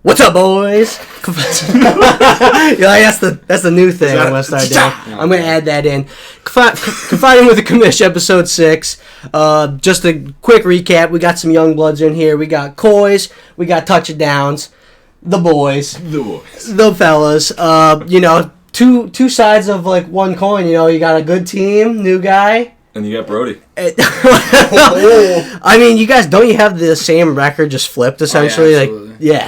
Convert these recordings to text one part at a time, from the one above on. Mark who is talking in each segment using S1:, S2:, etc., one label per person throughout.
S1: What's up, boys? Yeah, that's the new thing I'm gonna start doing. I'm gonna add that in. Confiding with the Commish, episode 6. Just a quick recap. We got some young bloods in here. We got Coys. We got touchdowns. The boys. The fellas. Two sides of like one coin. You know, you got a good team, new guy.
S2: And you got Brody.
S1: I mean, you guys, don't you have the same record just flipped, essentially?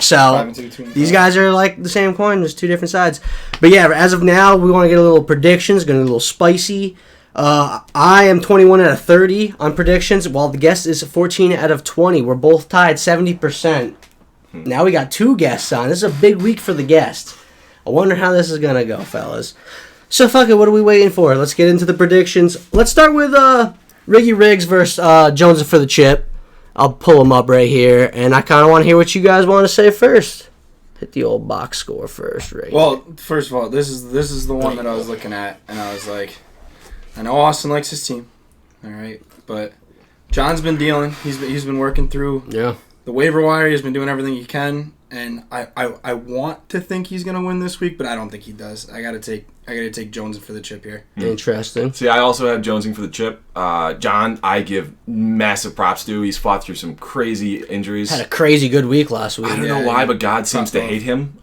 S1: So these guys are like the same coin, just two different sides. But yeah, as of now, we want to get a little predictions, get a little spicy. I am 21 out of 30 on predictions, while the guest is 14 out of 20. We're both tied 70%. Now we got two guests on. This is a big week for the guest. I wonder how this is going to go, fellas. So, fuck it, what are we waiting for? Let's get into the predictions. Let's start with Riggy Riggs versus Jones for the chip. I'll pull them up right here, and I kind of want to hear what you guys want to say first. Hit the old box score first, Riggy.
S3: Well, first of all, this is the one that I was looking at, and I was like, I know Austin likes his team, all right, but John's been dealing. He's been working through the waiver wire. He's been doing everything he can, and I want to think he's gonna win this week, but I don't think he does. I gotta take Jones for the chip here.
S1: Interesting.
S2: See, I also have Jonesing for the chip. John, I give massive props to. He's fought through some crazy injuries.
S1: Had a crazy good week last week.
S2: I don't know why, but God seems to hate him.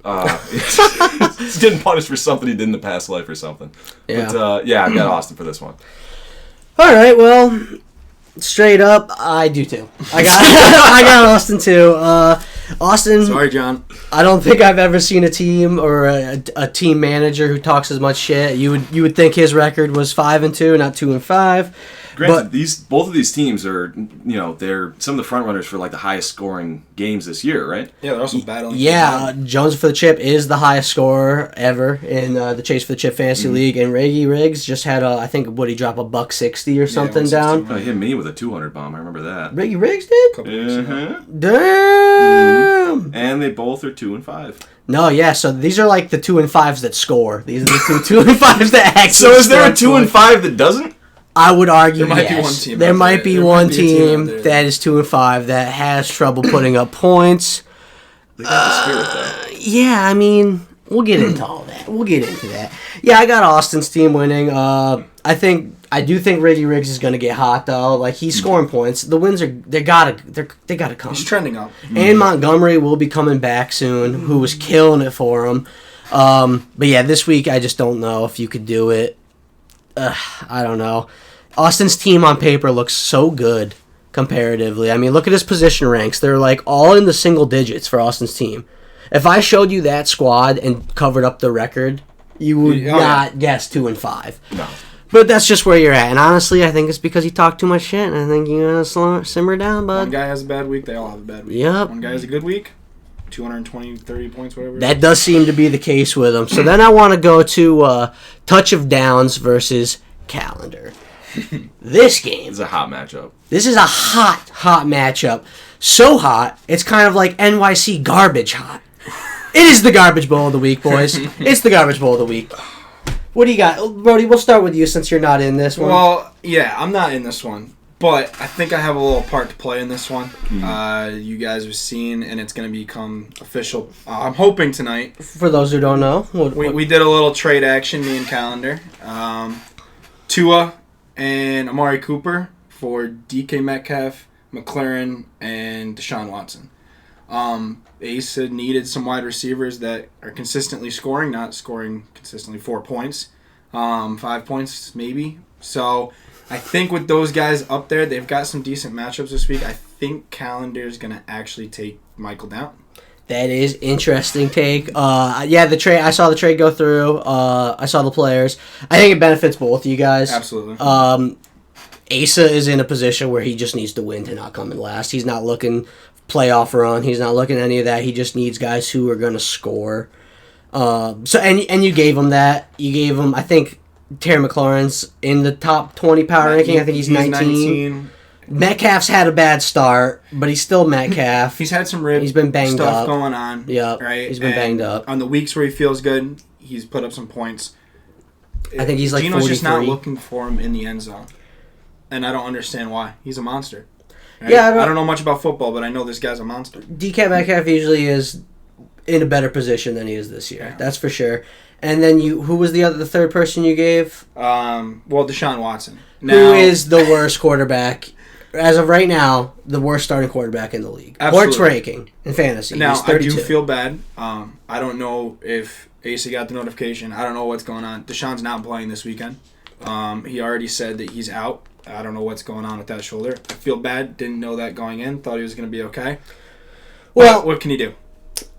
S2: He's getting punished for something he did in the past life or something.
S1: Yeah.
S2: But I've got Austin for this one.
S1: All right, well, straight up, I do too. I got Austin too. Austin.
S3: Sorry, John.
S1: I don't think I've ever seen a team or a team manager who talks as much shit. You would think his record was 5-2, not 2-5.
S2: Granted, both of these teams are, they're some of the front runners for like the highest scoring games this year, right?
S3: Yeah, they're also battling.
S1: Yeah, Jones for the chip is the highest scorer ever in the Chase for the Chip Fantasy League, and Riggy Riggs just had I think he drop $160 or something down.
S2: He hit me with a 200 bomb. I remember that.
S1: Riggy Riggs did. Damn.
S2: And they both are 2-5.
S1: No, yeah. So these are like the 2-5s that score. These are the two 2-5s that actually.
S2: So is there a 2-5 that doesn't?
S1: I would argue
S3: there might
S1: yes.
S3: Be one team
S1: there might be one team that is 2-5 that has trouble putting up points.
S2: They got the spirit, though.
S1: Yeah, I mean, we'll get into all that. We'll get into that. Yeah, I got Austin's team winning. I do think Riggy Riggs is going to get hot though. Like he's scoring points. The wins they gotta come.
S3: He's trending up.
S1: And Montgomery will be coming back soon, who was killing it for him. But yeah, this week I just don't know if you could do it. I don't know. Austin's team on paper looks so good comparatively. I mean, look at his position ranks. They're like all in the single digits for Austin's team. If I showed you that squad and covered up the record, you would not guess 2-5.
S2: No.
S1: But that's just where you're at. And honestly, I think it's because you talk too much shit, and I think you're going to simmer down, bud.
S3: One guy has a bad week, they all have a bad week.
S1: Yep.
S3: One guy has a good week, 220, 30 points, whatever.
S1: That does seem to be the case with him. So then I want to go to Touch of Downs versus Calendar. This game
S2: is a hot matchup.
S1: This is a hot matchup. So hot, it's kind of like NYC garbage hot. It is the garbage bowl of the week, boys. It's the garbage bowl of the week. What do you got? Brody, we'll start with you since you're not in this one.
S3: Well, yeah, I'm not in this one. But I think I have a little part to play in this one. You guys have seen, and it's going to become official. I'm hoping tonight.
S1: For those who don't know.
S3: We did a little trade action, me and Calendar. Tua and Amari Cooper for DK Metcalf, McLaren, and Deshaun Watson. Ace had needed some wide receivers that are consistently scoring, not scoring consistently 4 points. 5 points, maybe. So I think with those guys up there, they've got some decent matchups this week. I think Calendar's going to actually take Michael down.
S1: That is interesting take. The trade. I saw the trade go through. I saw the players. I think it benefits both of you guys.
S3: Absolutely.
S1: Asa is in a position where he just needs to win to not come in last. He's not looking playoff run. He's not looking at any of that. He just needs guys who are going to score. And you gave him that. You gave him, I think, Terry McLaurin's in the top 20 power ranking. I think he's 19. Metcalf's had a bad start, but he's still Metcalf.
S3: He's had some rib
S1: He's been banged
S3: stuff
S1: up.
S3: going on.
S1: Yep.
S3: Right?
S1: He's been banged up.
S3: On the weeks where he feels good, he's put up some points.
S1: I think he's like
S3: Gino's
S1: 43.
S3: just not looking for him in the end zone. And I don't understand why. He's a monster. Right?
S1: Yeah,
S3: I don't know much about football, but I know this guy's a monster.
S1: DK Metcalf usually is in a better position than he is this year. Yeah. That's for sure. And then who was the third person you gave?
S3: Deshaun Watson.
S1: Now, who is the worst quarterback, as of right now, the worst starting quarterback in the league? Absolutely. Sports ranking in fantasy.
S3: Now, I do feel bad. I don't know if Asa got the notification. I don't know what's going on. Deshaun's not playing this weekend. He already said that he's out. I don't know what's going on with that shoulder. I feel bad. Didn't know that going in. Thought he was going to be okay. Well, what can he do?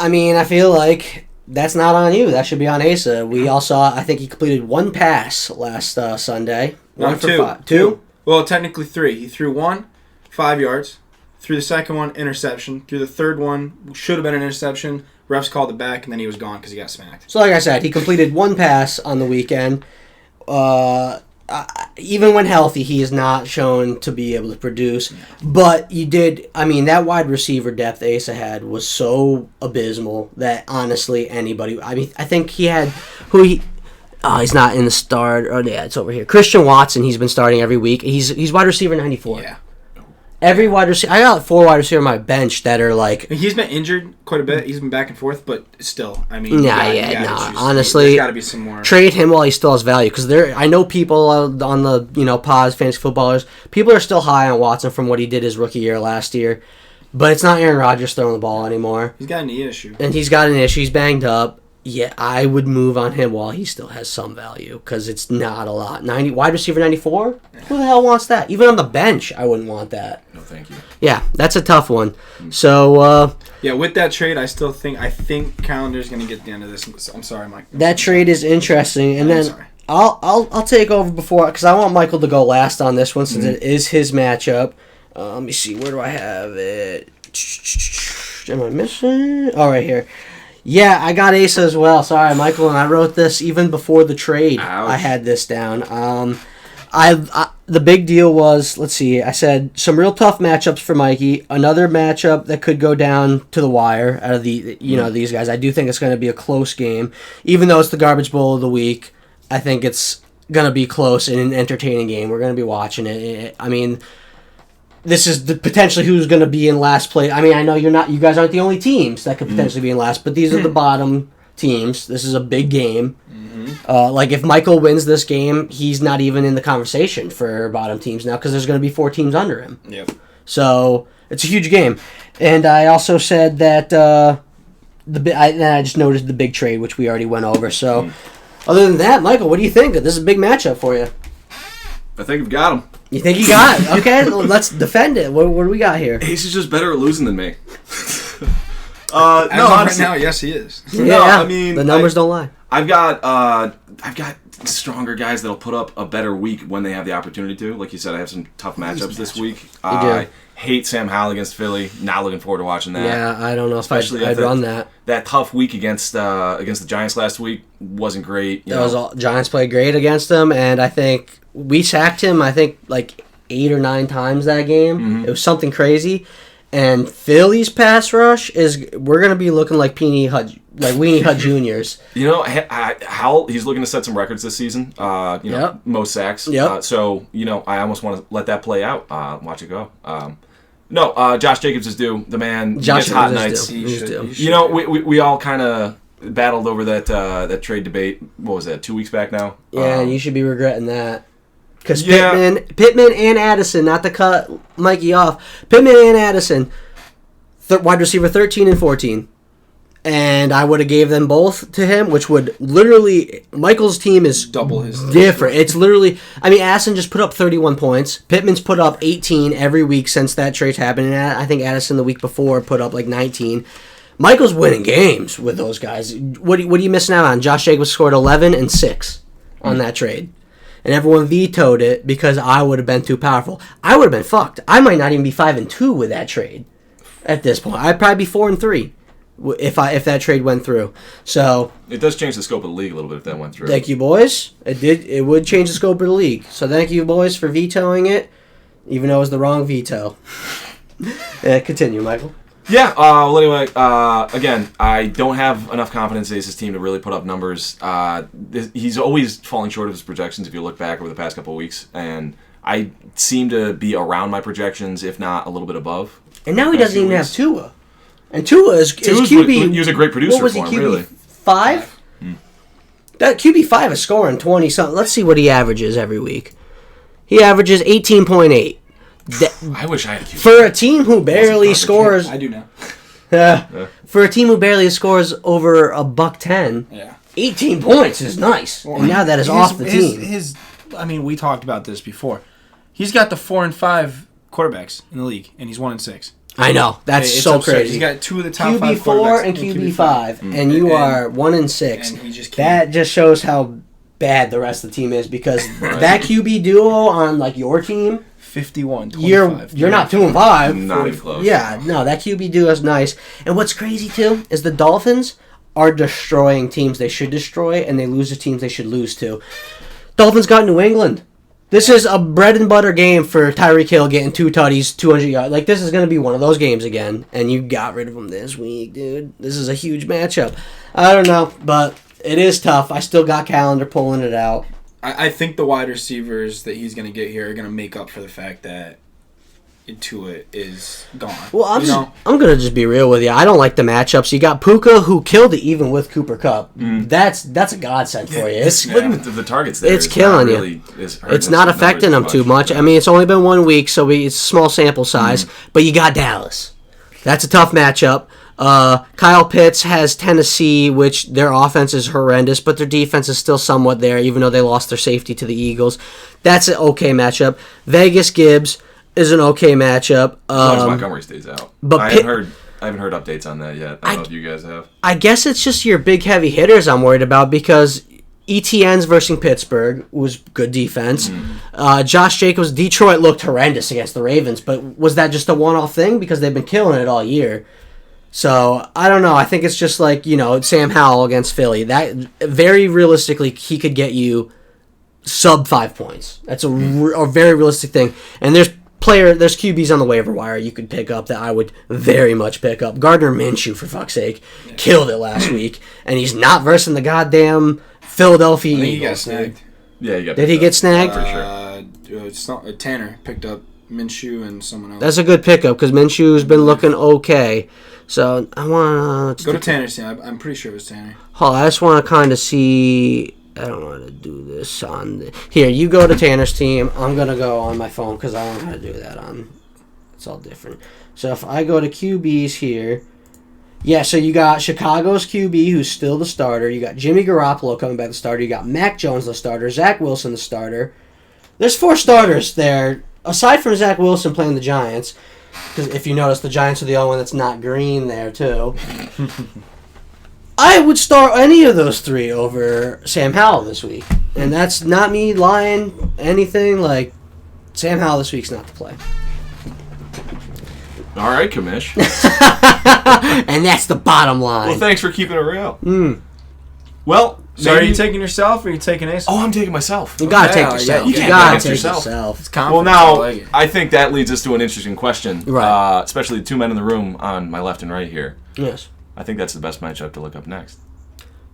S1: I mean, I feel like that's not on you. That should be on Asa. We all saw, I think he completed one pass last Sunday.
S3: One for 5. Two? Well, technically 3. He threw 1, 5 yards. Threw the second one, interception. Threw the third one, should have been an interception. Refs called it back, and then he was gone because he got smacked.
S1: So like I said, he completed one pass on the weekend. Even when healthy, he is not shown to be able to produce. But you did, I mean, that wide receiver depth Asa had was so abysmal that honestly anybody, I mean, I think he had, he's not in the start. Oh, yeah, it's over here. Christian Watson, he's been starting every week. He's wide receiver 94. Yeah. Every wide receiver, I got 4 wide receivers on my bench that are like.
S3: He's been injured quite a bit. He's been back and forth, but still, I mean.
S1: Honestly,
S3: there's got to be some more.
S1: Trade him while he still has value, because I know people on the pods, fantasy footballers, people are still high on Watson from what he did his rookie year last year, but it's not Aaron Rodgers throwing the ball anymore.
S3: He's got a knee issue,
S1: and he's got an issue. He's banged up. Yeah, I would move on him while he still has some value, because it's not a lot. Wide receiver 94? Who the hell wants that? Even on the bench, I wouldn't want that.
S2: No, thank you.
S1: Yeah, that's a tough one. So,
S3: with that trade, I think Calendar's going to get the end of this. I'm sorry, Mike.
S1: That trade is interesting, and then I'll take over before, because I want Michael to go last on this one, since it is his matchup. Let me see, where do I have it? Am I missing? Oh, right here. Yeah, I got Asa as well. Sorry, Michael, and I wrote this even before the trade. Ouch. I had this down. The big deal was, let's see, I said some real tough matchups for Mikey. Another matchup that could go down to the wire out of these guys. I do think it's going to be a close game, even though it's the garbage bowl of the week. I think it's going to be close and an entertaining game. We're going to be watching it. I mean, this is potentially who's going to be in last place. I mean, I know you guys aren't the only teams that could potentially be in last, but these are the bottom teams. This is a big game. Like, if Michael wins this game, he's not even in the conversation for bottom teams now, because there's going to be 4 teams under him.
S3: Yep.
S1: So it's a huge game. And I also said that I just noticed the big trade, which we already went over. So other than that, Michael, what do you think? This is a big matchup for you.
S2: I think we've got him.
S1: You think you got it? Okay, let's defend it. What do we got here?
S2: Ace is just better at losing than me.
S3: Right now, yes, he is.
S1: Yeah, I mean, the numbers don't lie.
S2: I've got stronger guys that'll put up a better week when they have the opportunity to. Like you said, I have some tough matchups this week. I hate Sam Howell against Philly. Not looking forward to watching that.
S1: Yeah, I don't know if I'd run that.
S2: That tough week against the Giants last week wasn't great.
S1: Giants played great against them, and I think we sacked him, I think, like 8 or 9 times that game. It was something crazy. And Philly's pass rush we're going to be looking like Weenie Hut Juniors.
S2: Howell, he's looking to set some records this season. Most sacks.
S1: Yep.
S2: So, I almost want to let that play out. Watch it go. Josh Jacobs is due. The man gets hot nights.
S3: He's due.
S2: We all kind of battled over that trade debate. What was that, 2 weeks back now?
S1: Yeah, and you should be regretting that. Because Pittman and Addison, not to cut Mikey off, Pittman and Addison, wide receiver 13 and 14. And I would have gave them both to him, which would literally, Michael's team is
S3: double his
S1: different. It's literally, I mean, Addison just put up 31 points. Pittman's put up 18 every week since that trade happened. And I think Addison the week before put up like 19. Michael's winning games with those guys. What are you missing out on? Josh Jacobs scored 11 and 6 on that trade. And everyone vetoed it because I would have been too powerful. I would have been fucked. I might not even be 5-2 with that trade at this point. I'd probably be 4-3 if that trade went through. So
S2: it does change the scope of the league a little bit if that went through.
S1: Thank you, boys. It would change the scope of the league. So thank you, boys, for vetoing it, even though it was the wrong veto. Continue, Michael.
S2: Yeah, well, anyway, again, I don't have enough confidence in Ace's team to really put up numbers. He's always falling short of his projections if you look back over the past couple of weeks, and I seem to be around my projections, if not a little bit above.
S1: And now he doesn't even have Tua. And Tua is QB.
S2: He was a great producer
S1: what was
S2: for
S1: he,
S2: him,
S1: QB
S2: really.
S1: 5? That QB5 is scoring 20 something. Let's see what he averages every week. He averages 18.8.
S2: I wish I had a QB.
S1: For a team who barely scores,
S3: I do now.
S1: For a team who barely scores over $110, 18 points is nice. And now that is off the team.
S4: I mean, we talked about this before. He's got the 4 and 5 quarterbacks in the league, and he's 1 and 6.
S1: I know. That's so
S4: absurd.
S1: crazy.
S4: He's got 2 of the top 5
S1: QB4 and QB5, and you are 1 and 6.
S3: And he just
S1: that just shows how bad the rest of the team is, because that QB duo on like your team,
S4: 51, 25.
S1: You're not 2 and 5.
S2: Not even close.
S1: Yeah, no, that QB duo is nice. And what's crazy too is the Dolphins are destroying teams they should destroy, and they lose to teams they should lose to. Dolphins got New England. This is a bread and butter game for Tyreek Hill getting 2 tutties, 200 yards. Like, this is going to be one of those games again, and you got rid of him this week, dude. This is a huge matchup. I don't know, but it is tough. I still got Calendar pulling it out.
S3: I think the wide receivers that he's going to get here are going to make up for the fact that Tua is gone.
S1: Well, I'm going to just be real with you. I don't like the matchups. You got Puka, who killed it even with Cooper Kupp. That's a godsend for you.
S2: It's splitting the targets there.
S1: It's killing you. It's not affecting them too much. I mean, it's only been 1 week, so it's a small sample size. But you got Dallas. That's a tough matchup. Kyle Pitts has Tennessee, which their offense is horrendous, but their defense is still somewhat there, even though they lost their safety to the Eagles. That's an okay matchup. Vegas Gibbs is an okay matchup.
S2: As long as Montgomery stays out. But I haven't heard updates on that yet. I don't know if you guys have.
S1: I guess it's just your big heavy hitters I'm worried about, because ETN's versus Pittsburgh was good defense. Josh Jacobs, Detroit looked horrendous against the Ravens, but was that just a one-off thing? Because they've been killing it all year. So, I don't know. I think it's just like, Sam Howell against Philly. That, very realistically, he could get you sub 5 points. That's a very realistic thing. And there's QBs on the waiver wire you could pick up that I would very much pick up. Gardner Minshew, for fuck's sake, killed it last week, and he's not versing the goddamn Philadelphia Eagles.
S3: He got snagged.
S2: Yeah, he got.
S1: Did he get snagged?
S2: For
S3: sure. Tanner picked up Minshew and someone else.
S1: That's a good pickup, because Minshew's been looking okay. So I want to
S3: go to Tanner's team. I'm pretty sure it was Tanner.
S1: Hold on, I just want to kind of see. I don't want to do this on here. You go to Tanner's team. I'm gonna go on my phone because I don't know how to do that on. It's all different. So if I go to QBs here, yeah. So you got Chicago's QB, who's still the starter. You got Jimmy Garoppolo coming back the starter. You got Mac Jones the starter. Zach Wilson the starter. There's 4 starters there aside from Zach Wilson playing the Giants. Because if you notice, the Giants are the only one that's not green there too. I would start any of those 3 over Sam Howell this week. And that's not me lying, anything. Like, Sam Howell this week's not the play.
S2: All right, Kamish.
S1: And that's the bottom line.
S2: Well, thanks for keeping it real. Well,
S4: so are you taking yourself or are you taking Ace?
S2: Oh, I'm taking myself.
S1: You gotta take yourself.
S2: You
S1: gotta take yourself.
S4: It's confident.
S2: Well, now, I think that leads us to an interesting question.
S1: Right.
S2: Especially the 2 men in the room on my left and right here.
S1: Yes.
S2: I think that's the best matchup to look up next.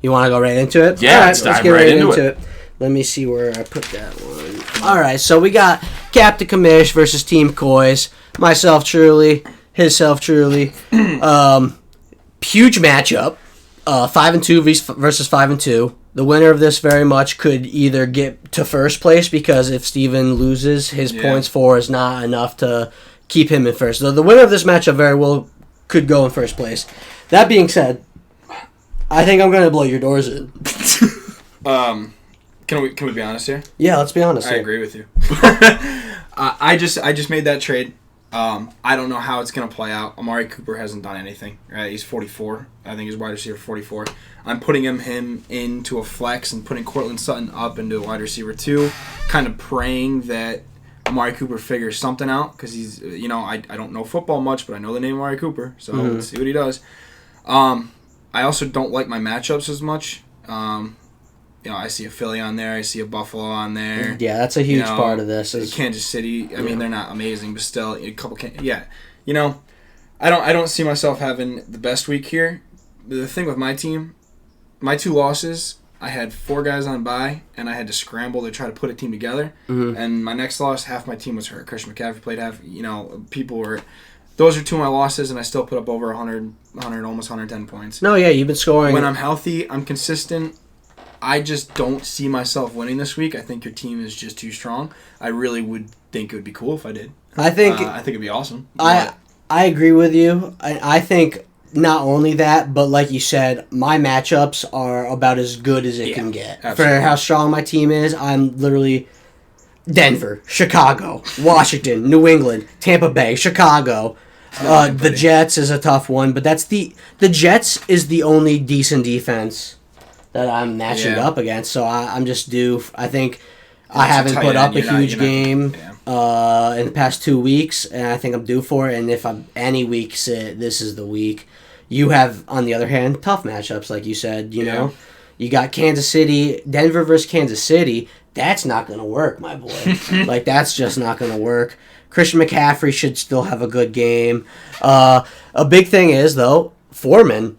S1: You want to go right into it?
S2: Yeah, let's dive
S1: get
S2: right into it.
S1: Let me see where I put that one. All right, so we got Captain Kamish versus Team Coys. Myself truly, hisself truly. Huge matchup. 5-2 versus 5-2. The winner of this very much could either get to first place, because if Steven loses, his points for is not enough to keep him in first. So the winner of this matchup very well could go in first place. That being said, I think I'm going to blow your doors in.
S3: Can we be honest here?
S1: Yeah, let's be honest.
S3: I agree with you. I just made that trade. I don't know how it's going to play out. Amari Cooper hasn't done anything. Right? He's 44. I think he's wide receiver 44. I'm putting him into a flex and putting Cortland Sutton up into a wide receiver 2, kind of praying that Amari Cooper figures something out, because he's, I don't know football much, but I know the name Amari Cooper, so let's see what he does. I also don't like my matchups as much. I see a Philly on there. I see a Buffalo on there.
S1: Yeah, that's a huge part of this.
S3: Kansas City. I mean, they're not amazing, but still, a couple. I don't see myself having the best week here. The thing with my team, my 2 losses, I had 4 guys on bye, and I had to scramble to try to put a team together. And my next loss, half my team was hurt. Christian McCaffrey played half. People were those are two of my losses, and I still put up over 100, almost 110 points.
S1: No, yeah, you've been scoring.
S3: When I'm healthy, I'm consistent. I just don't see myself winning this week. I think your team is just too strong. I really would think it would be cool if I did.
S1: I think
S3: it'd be awesome.
S1: I agree with you. I think not only that, but like you said, my matchups are about as good as it can get.
S3: Absolutely.
S1: For how strong my team is, I'm literally Denver, Chicago, Washington, New England, Tampa Bay, Chicago. The Jets is a tough one, but that's the Jets is the only decent defense that I'm matching up against. So I'm just due. I think I haven't put up a huge game in the past 2 weeks, and I think I'm due for it. And if I'm any weeks, this is the week. You have, on the other hand, tough matchups, like you said. You know, you got Kansas City, Denver versus Kansas City. That's not going to work, my boy. Like, that's just not going to work. Christian McCaffrey should still have a good game. A big thing is, though, Foreman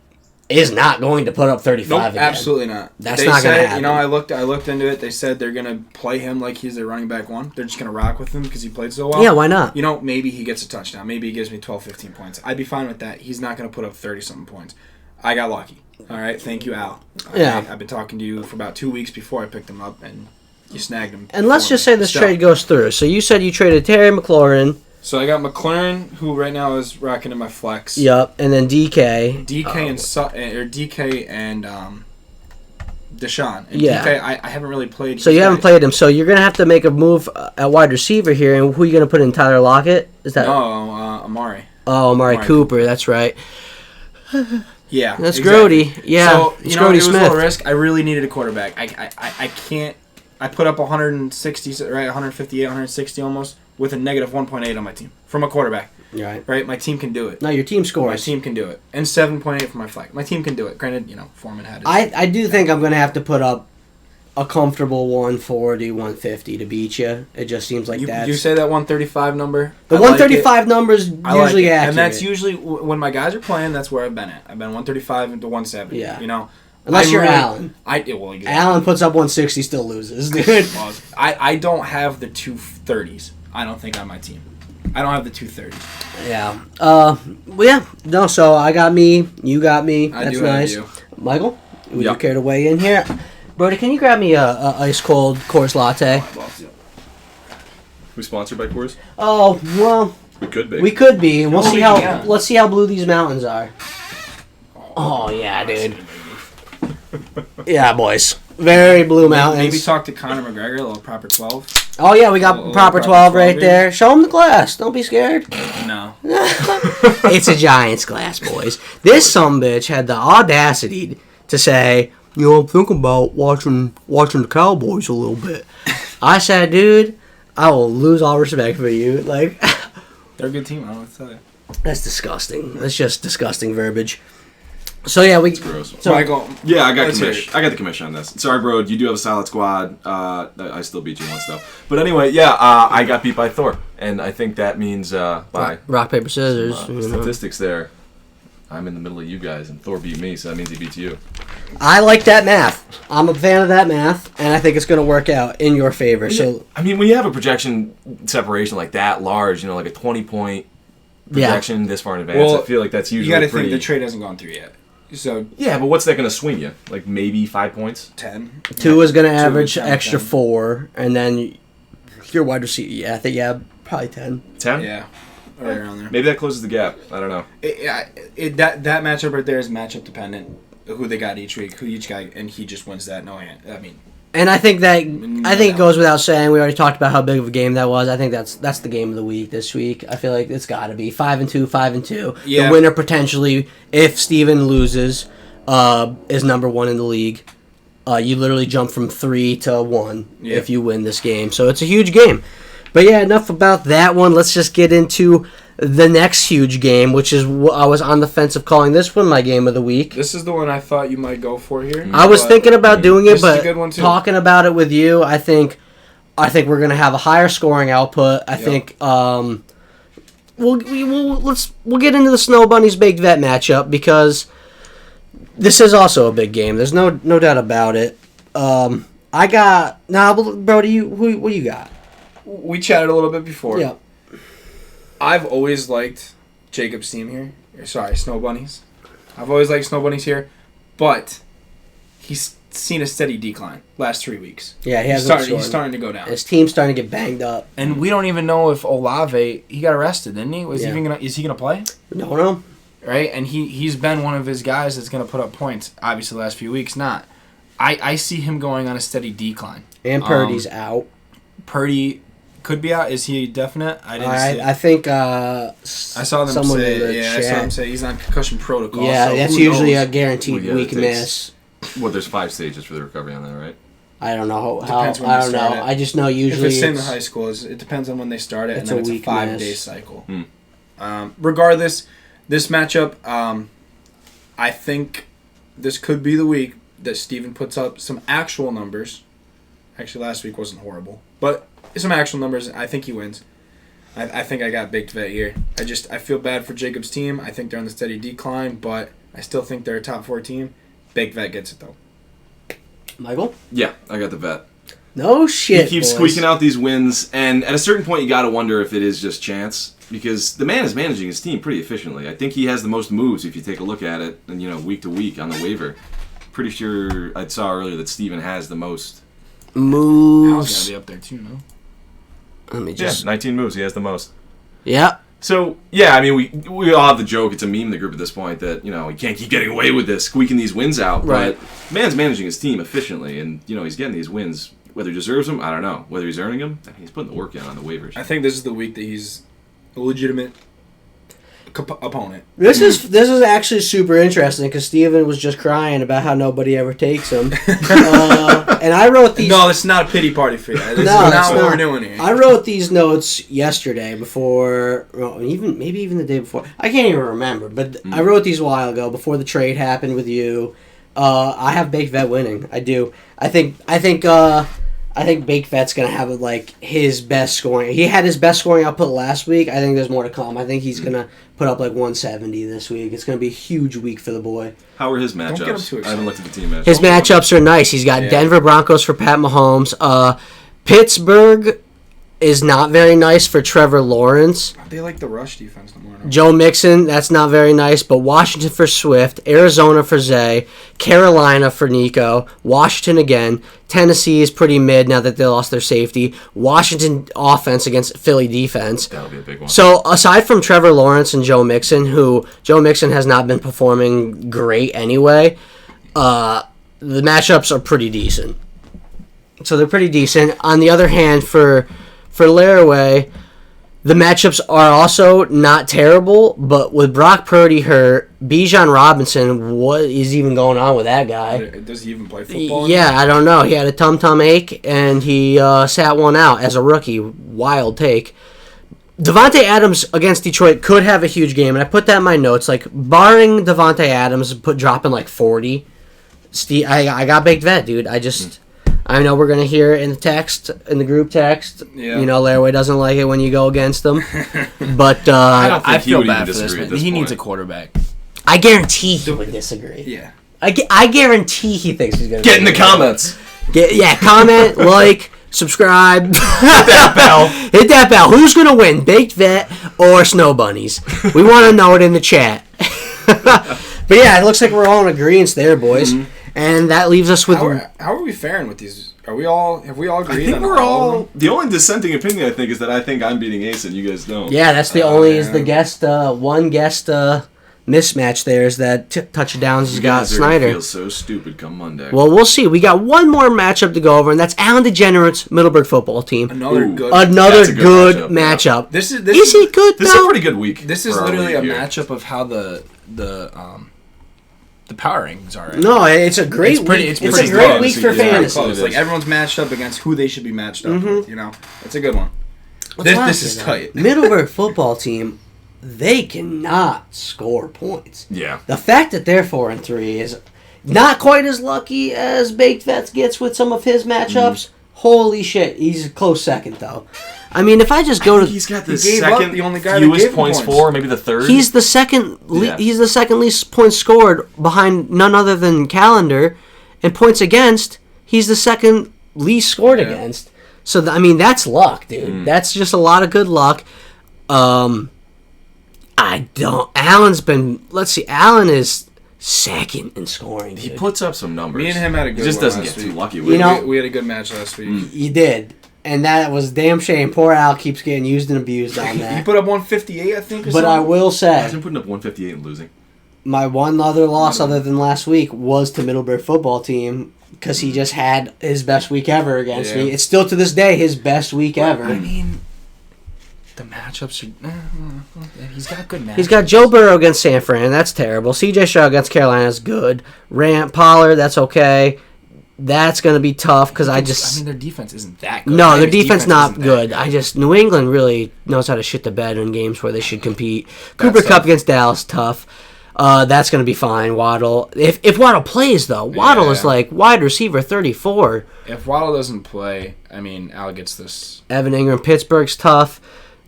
S1: is not going to put up 35 again.
S3: Absolutely not.
S1: That's not going to happen.
S3: You know, I looked into it. They said they're going to play him like he's their running back one. They're just going to rock with him because he played so well.
S1: Yeah, why not?
S3: You know, maybe he gets a touchdown. Maybe he gives me 12, 15 points. I'd be fine with that. He's not going to put up 30-something points. I got lucky. All right? Thank you, Al.
S1: Yeah.
S3: I've been talking to you for about 2 weeks before I picked him up, and you snagged him.
S1: And let's just say this trade goes through. So you said you traded Terry McLaurin.
S3: So I got McLaurin, who right now is rocking in my flex.
S1: Yep, and then DK.
S3: DK and Deshaun. And
S1: Yeah.
S3: DK, I haven't really played.
S1: So you haven't played him. So you're going to have to make a move at wide receiver here. And who are you going to put in? Tyler Lockett? Is that?
S3: No, Amari.
S1: Oh, Amari Cooper. That's right.
S3: Yeah.
S1: That's
S3: exactly.
S1: Grody. Yeah.
S3: So,
S1: it's
S3: it
S1: Grody
S3: was
S1: Smith.
S3: a little risk. I really needed a quarterback. I can't. I put up 160, right, 158, 160 almost, with a negative 1.8 on my team from a quarterback. Right? My team can do it.
S1: No, your team scores.
S3: My team can do it. And 7.8 for my flag. My team can do it. Granted, Foreman had it.
S1: I do think I'm going to have to put up a comfortable 140, 150 to beat you. It just seems like that.
S3: You say that 135 number?
S1: The 135 number is usually accurate.
S3: And that's usually, when my guys are playing, that's where I've been at. I've been 135 to 170.
S1: Yeah. Unless you're Allen.
S3: Exactly.
S1: Allen puts up 160, still loses, dude.
S3: I don't have the 230s. I don't think on my team. I don't have the 230s.
S1: Yeah. Well, yeah. No, so I got me. You got me. That's nice.
S3: You.
S1: Michael, would you care to weigh in here? Brody, can you grab me a ice cold Coors latte?
S2: We sponsored by Coors?
S1: Oh, well.
S2: We could be.
S1: We could be. We'll see how. Let's see how blue these mountains are. Oh yeah, dude. Yeah, boys. Very blue mountains.
S3: Maybe talk to Conor McGregor, a little proper 12.
S1: Oh yeah, we got proper 12 right there. Show him the glass. Don't be scared.
S3: No.
S1: It's a Giants glass, boys. This sumbitch had the audacity to say, I'm thinking about watching the Cowboys a little bit. I said, dude, I will lose all respect for you. Like,
S3: they're a good team. I don't know what to tell you.
S1: That's disgusting. That's just disgusting verbiage. So yeah,
S2: That's gross.
S3: So Michael,
S2: I got the commission on this. Sorry, bro. You do have a solid squad. I still beat you once though. But anyway, I got beat by Thor, and I think that means by
S1: rock paper scissors.
S2: Statistics there. I'm in the middle of you guys, and Thor beat me, so that means he beats you.
S1: I like that math. I'm a fan of that math, and I think it's going to work out in your favor. So
S2: I mean, when you have a projection separation like that large, like a 20-point projection this far in advance, I feel like that's usually
S3: you got to think the trade hasn't gone through yet. So
S2: yeah, but what's that going to swing you? Like maybe 5 points?
S3: 10.
S1: 2 is going to average extra 4, and then your wide receiver, probably 10.
S2: 10?
S3: Yeah. Right around there.
S2: Maybe that closes the gap. I don't know.
S3: That matchup right there is matchup dependent. Who they got each week, who each guy, and he just wins that.
S1: And I think it goes without saying. We already talked about how big of a game that was. I think that's the game of the week this week. I feel like it's got to be 5-2, 5-2.
S3: Yeah.
S1: The winner potentially, if Steven loses, is number 1 in the league. You literally jump from 3 to 1 if you win this game. So it's a huge game. But yeah, enough about that one. Let's just get into the next huge game, which is I was on the fence of calling this one my game of the week.
S3: This is the one I thought you might go for here.
S1: I was thinking about doing it, but
S3: a good one too.
S1: Talking about it with you, I think we're gonna have a higher scoring output. I think we'll get into the Snow Bunnies Baked Vet matchup because this is also a big game. There's no doubt about it. Brody, what do you got?
S3: We chatted a little bit before.
S1: Yeah.
S3: I've always liked Jacob's team here. Sorry, Snow Bunnies. I've always liked Snow Bunnies here, but he's seen a steady decline last 3 weeks.
S1: Yeah,
S3: he's starting to go down.
S1: His team's starting to get banged up.
S4: And we don't even know if Olave, he got arrested, didn't he? Is he gonna play?
S1: Don't know.
S4: Right? And he's been one of his guys that's gonna put up points. Obviously, the last few weeks, not. I see him going on a steady decline.
S1: And Purdy's out.
S4: Purdy could be out. Is he definite? I didn't see it.
S1: I think
S4: I saw them say.
S3: I saw them say he's on concussion protocol.
S1: Yeah,
S3: so
S1: that's usually a guaranteed week miss.
S2: Well, there's 5 stages for the recovery on that, right?
S1: I don't know
S3: how.
S1: I don't know. I just know usually
S3: if it's in the high school, it depends on when they start it, and then it's a 5-day cycle.
S2: Hmm.
S3: Regardless, this matchup, I think this could be the week that Steven puts up some actual numbers. Actually, last week wasn't horrible, but some actual numbers. I think he wins. I think I got Baked Vet here. I feel bad for Jacob's team. I think they're on the steady decline, but I still think they're a top 4 team. Baked Vet gets it though.
S1: Michael?
S2: Yeah, I got the vet.
S1: No shit.
S2: He keeps squeaking out these wins, and at a certain point, you got to wonder if it is just chance, because the man is managing his team pretty efficiently. I think he has the most moves if you take a look at it, and week to week on the waiver. Pretty sure I saw earlier that Steven has the most
S1: moves.
S4: Al's gotta be up there too, no?
S1: Let me just.
S2: 19 moves. He has the most.
S1: Yeah.
S2: So yeah, I mean we all have the joke. It's a meme in the group at this point that he can't keep getting away with this, squeaking these wins out.
S1: Right.
S2: But man's managing his team efficiently, and he's getting these wins. Whether he deserves them, I don't know. Whether he's earning them, he's putting the work in on the waivers.
S3: I think this is the week that he's a legitimate opponent.
S1: This is actually super interesting because Steven was just crying about how nobody ever takes him. And I wrote these.
S3: No, it's not a pity party for you. This is
S1: not
S3: what we're doing here.
S1: I wrote these notes yesterday before, maybe even the day before. I can't even remember, but I wrote these a while ago before the trade happened with you. I have Baked Vet winning. I do. I think Baked Vet's gonna have his best scoring. He had his best scoring output last week. I think there's more to come. I think he's gonna put up 170 this week. It's gonna be a huge week for the boy.
S2: How are his matchups?
S3: Don't get him too excited.
S2: I haven't looked at the team matchups.
S1: His matchups are nice. He's got Denver Broncos for Pat Mahomes. Pittsburgh is not very nice for Trevor Lawrence.
S3: They like the rush defense no more.
S1: Joe Mixon, that's not very nice, but Washington for Swift, Arizona for Zay, Carolina for Nico, Washington again, Tennessee is pretty mid now that they lost their safety, Washington offense against Philly defense.
S2: That'll be a big one.
S1: So aside from Trevor Lawrence and Joe Mixon, who Joe Mixon has not been performing great anyway, the matchups are pretty decent. So they're pretty decent. On the other hand, for Laraway, the matchups are also not terrible, but with Brock Purdy hurt, Bijan Robinson, what is even going on with that guy?
S3: Does he even play football?
S1: Yeah, I don't know. He had a tum-tum ache, and he sat one out as a rookie. Wild take. Devontae Adams against Detroit could have a huge game, and I put that in my notes. Barring Devontae Adams dropping 40, I got Baked Vet, dude. I know we're going to hear it in the group text.
S3: Yeah.
S1: Laraway doesn't like it when you go against them. But
S4: I feel bad for this man. He needs a quarterback.
S1: I guarantee he would disagree.
S3: Yeah.
S1: I guarantee he thinks he's going to
S2: get in the comments.
S1: Comment, subscribe. Hit
S2: that bell.
S1: Hit that bell. Who's going to win, Baked Vet or Snow Bunnies? We want to know it in the chat. But yeah, it looks like we're all in agreement there, boys. Mm-hmm. And that leaves us with...
S3: How are we faring with these? Have we all agreed?
S2: I think we're all... The only dissenting opinion, I think, is that I think I'm beating Ace and you guys don't.
S1: Yeah, that's the only... Is the guest... one guest mismatch there is that touchdowns has got Snyder.
S2: Feels so stupid come Monday.
S1: Well, we'll see. We got one more matchup to go over, and that's Alan DeGenerate's Middleburg football team.
S3: Another good
S1: matchup.
S3: This is
S1: he good,
S2: This is a pretty good week.
S3: This is literally a
S4: matchup of how the power rankings are. Right?
S1: No, it's a great week. It's a great week for fantasy.
S3: Everyone's matched up against who they should be matched up with. It's a good one. This is tight.
S1: Middleburg football team, they cannot score points.
S2: Yeah.
S1: The fact that they're 4-3 is not quite as lucky as Baked Vets gets with some of his matchups. Holy shit, he's a close second though. I mean, if I just go to...
S2: He's got the
S3: the only guy
S2: fewest points for, maybe the third.
S1: He's the second He's the second least points scored behind none other than Calendar. And points against, he's the second least scored against. So, that's luck, dude. That's just a lot of good luck. Allen's been. Let's see. Allen is second in scoring.
S2: He puts up some numbers.
S3: Me and him had a good.
S2: He just doesn't get too lucky with it.
S3: We had a good match last week.
S1: You did. And that was a damn shame. Poor Al keeps getting used and abused on that.
S3: He put up 158, I think.
S1: But I will say,
S2: he's been putting up 158 and losing.
S1: My one other loss other than last week was to Middlebury football team because he just had his best week ever against me. It's still to this day his best week ever.
S4: I mean, the matchups are. He's got good matchups.
S1: He's got Joe Burrow against San Fran. That's terrible. C.J. Stroud against Carolina is good. Pollard, that's okay. That's going to be tough because I mean,
S4: their defense isn't that good.
S1: No, their defense not good. New England really knows how to shit the bed in games where they should compete. Cooper Kupp against Dallas, tough. That's going to be fine. Waddle. If Waddle plays, though, Waddle is like wide receiver 34.
S4: If Waddle doesn't play, I mean, Al gets this.
S1: Evan Ingram, Pittsburgh's tough.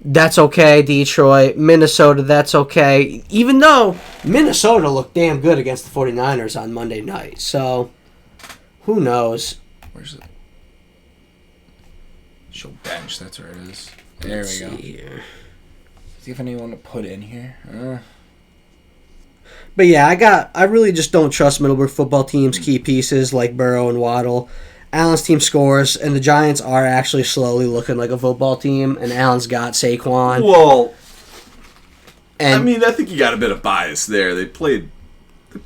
S1: That's okay. Detroit, Minnesota, that's okay. Even though Minnesota looked damn good against the 49ers on Monday night. So, who knows?
S4: Where's it? Show bench, that's where it is. There we go.
S1: Here.
S4: See if anyone to put in here.
S1: But yeah, I really just don't trust Middlebury football team's key pieces like Burrow and Waddle. Allen's team scores, and the Giants are actually slowly looking like a football team, and Allen's got Saquon.
S2: Well,
S1: and
S2: I mean, I think you got a bit of bias there. They played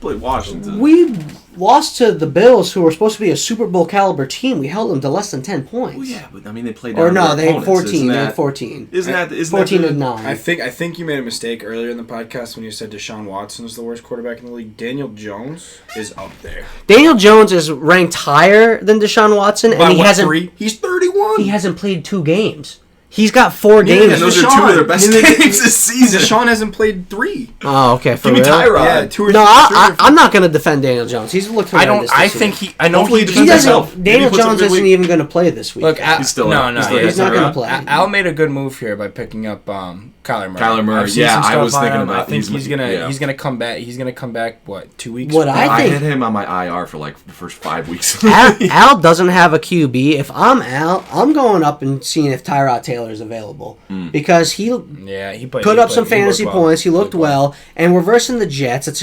S2: Washington.
S1: We lost to the Bills, who were supposed to be a Super Bowl caliber team. We held them to less than 10 points.
S2: Well, yeah, but I mean, they played.
S1: Or no, they had 14. They had 14.
S2: Isn't
S1: 14
S2: that
S1: and 9?
S3: I think you made a mistake earlier in the podcast when you said Deshaun Watson is the worst quarterback in the league. Daniel Jones is up there.
S1: Daniel Jones is ranked higher than Deshaun Watson,
S3: By
S1: and
S3: what, 3? He's 31.
S1: He hasn't played 2 games. He's got 4 games.
S2: And those are 2 of their best games this season.
S3: Deshaun hasn't played 3.
S1: Oh, okay. For
S2: Give me
S1: real?
S2: Tyrod.
S3: Yeah, 2 or
S1: No,
S3: 3.
S1: I'm not going to defend Daniel Jones. He's looked horrendous this year.
S4: I know
S2: Hopefully
S4: he
S2: he
S1: He
S2: defends
S1: doesn't.
S2: himself.
S1: Daniel
S2: Maybe he puts up a
S1: Jones
S2: good
S1: isn't
S2: week.
S1: even going to play this week.
S4: Look,
S2: He's still out.
S1: He's not going to play.
S4: Al made a good move here by picking up Kyler Murray.
S2: Kyler Murray,
S4: I've seen
S2: yeah,
S4: some
S2: I
S4: stuff
S2: was
S4: on
S2: thinking
S4: him.
S2: about.
S4: I think he's gonna come back. He's gonna come back. What, 2 weeks?
S1: What
S2: I
S1: think-
S2: had him on my IR for like the first 5 weeks.
S1: Al doesn't have a QB. If I'm Al, I'm going up and seeing if Tyrod Taylor is available because he put up some fantasy points. He looked well, and we're versing the Jets. It's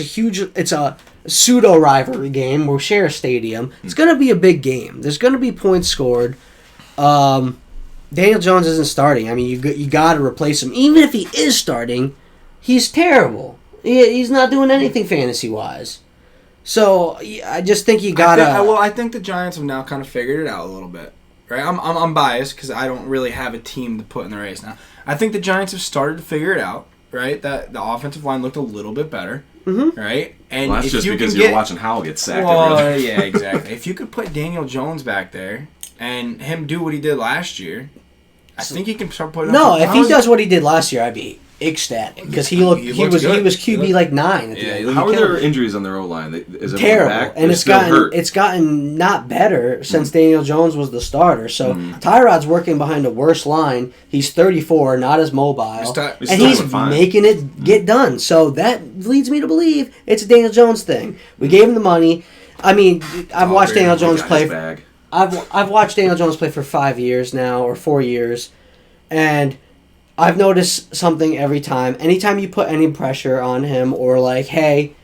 S1: a pseudo rivalry game. We'll share a stadium. It's going to be a big game. There's going to be points scored. Daniel Jones isn't starting. I mean, you got to replace him. Even if he is starting, he's terrible. He's not doing anything fantasy wise. So I just think you gotta.
S3: I think the Giants have now kind of figured it out a little bit. Right, I'm biased because I don't really have a team to put in the race now. I think the Giants have started to figure it out. Right, that the offensive line looked a little bit better. Right, and
S2: Well, that's just because you're watching Howell get sacked.
S3: Well, yeah, exactly. If you could put Daniel Jones back there and him do what he did last year, I think he can start putting.
S1: No, if he does what he did last year, I'd be ecstatic because he was QB like 9 at the end.
S2: How are their injuries on their O line? Is
S1: terrible,
S2: back?
S1: and it's gotten not better since Daniel Jones was the starter. So Tyrod's working behind a worse line. He's 34, not as mobile, and he's making it get done. So that leads me to believe it's a Daniel Jones thing. We gave him the money. I mean, I've watched Daniel Jones play. I've watched Daniel Jones play for 5 years now or 4 years, and I've noticed something every time. Anytime you put any pressure on him or like, hey,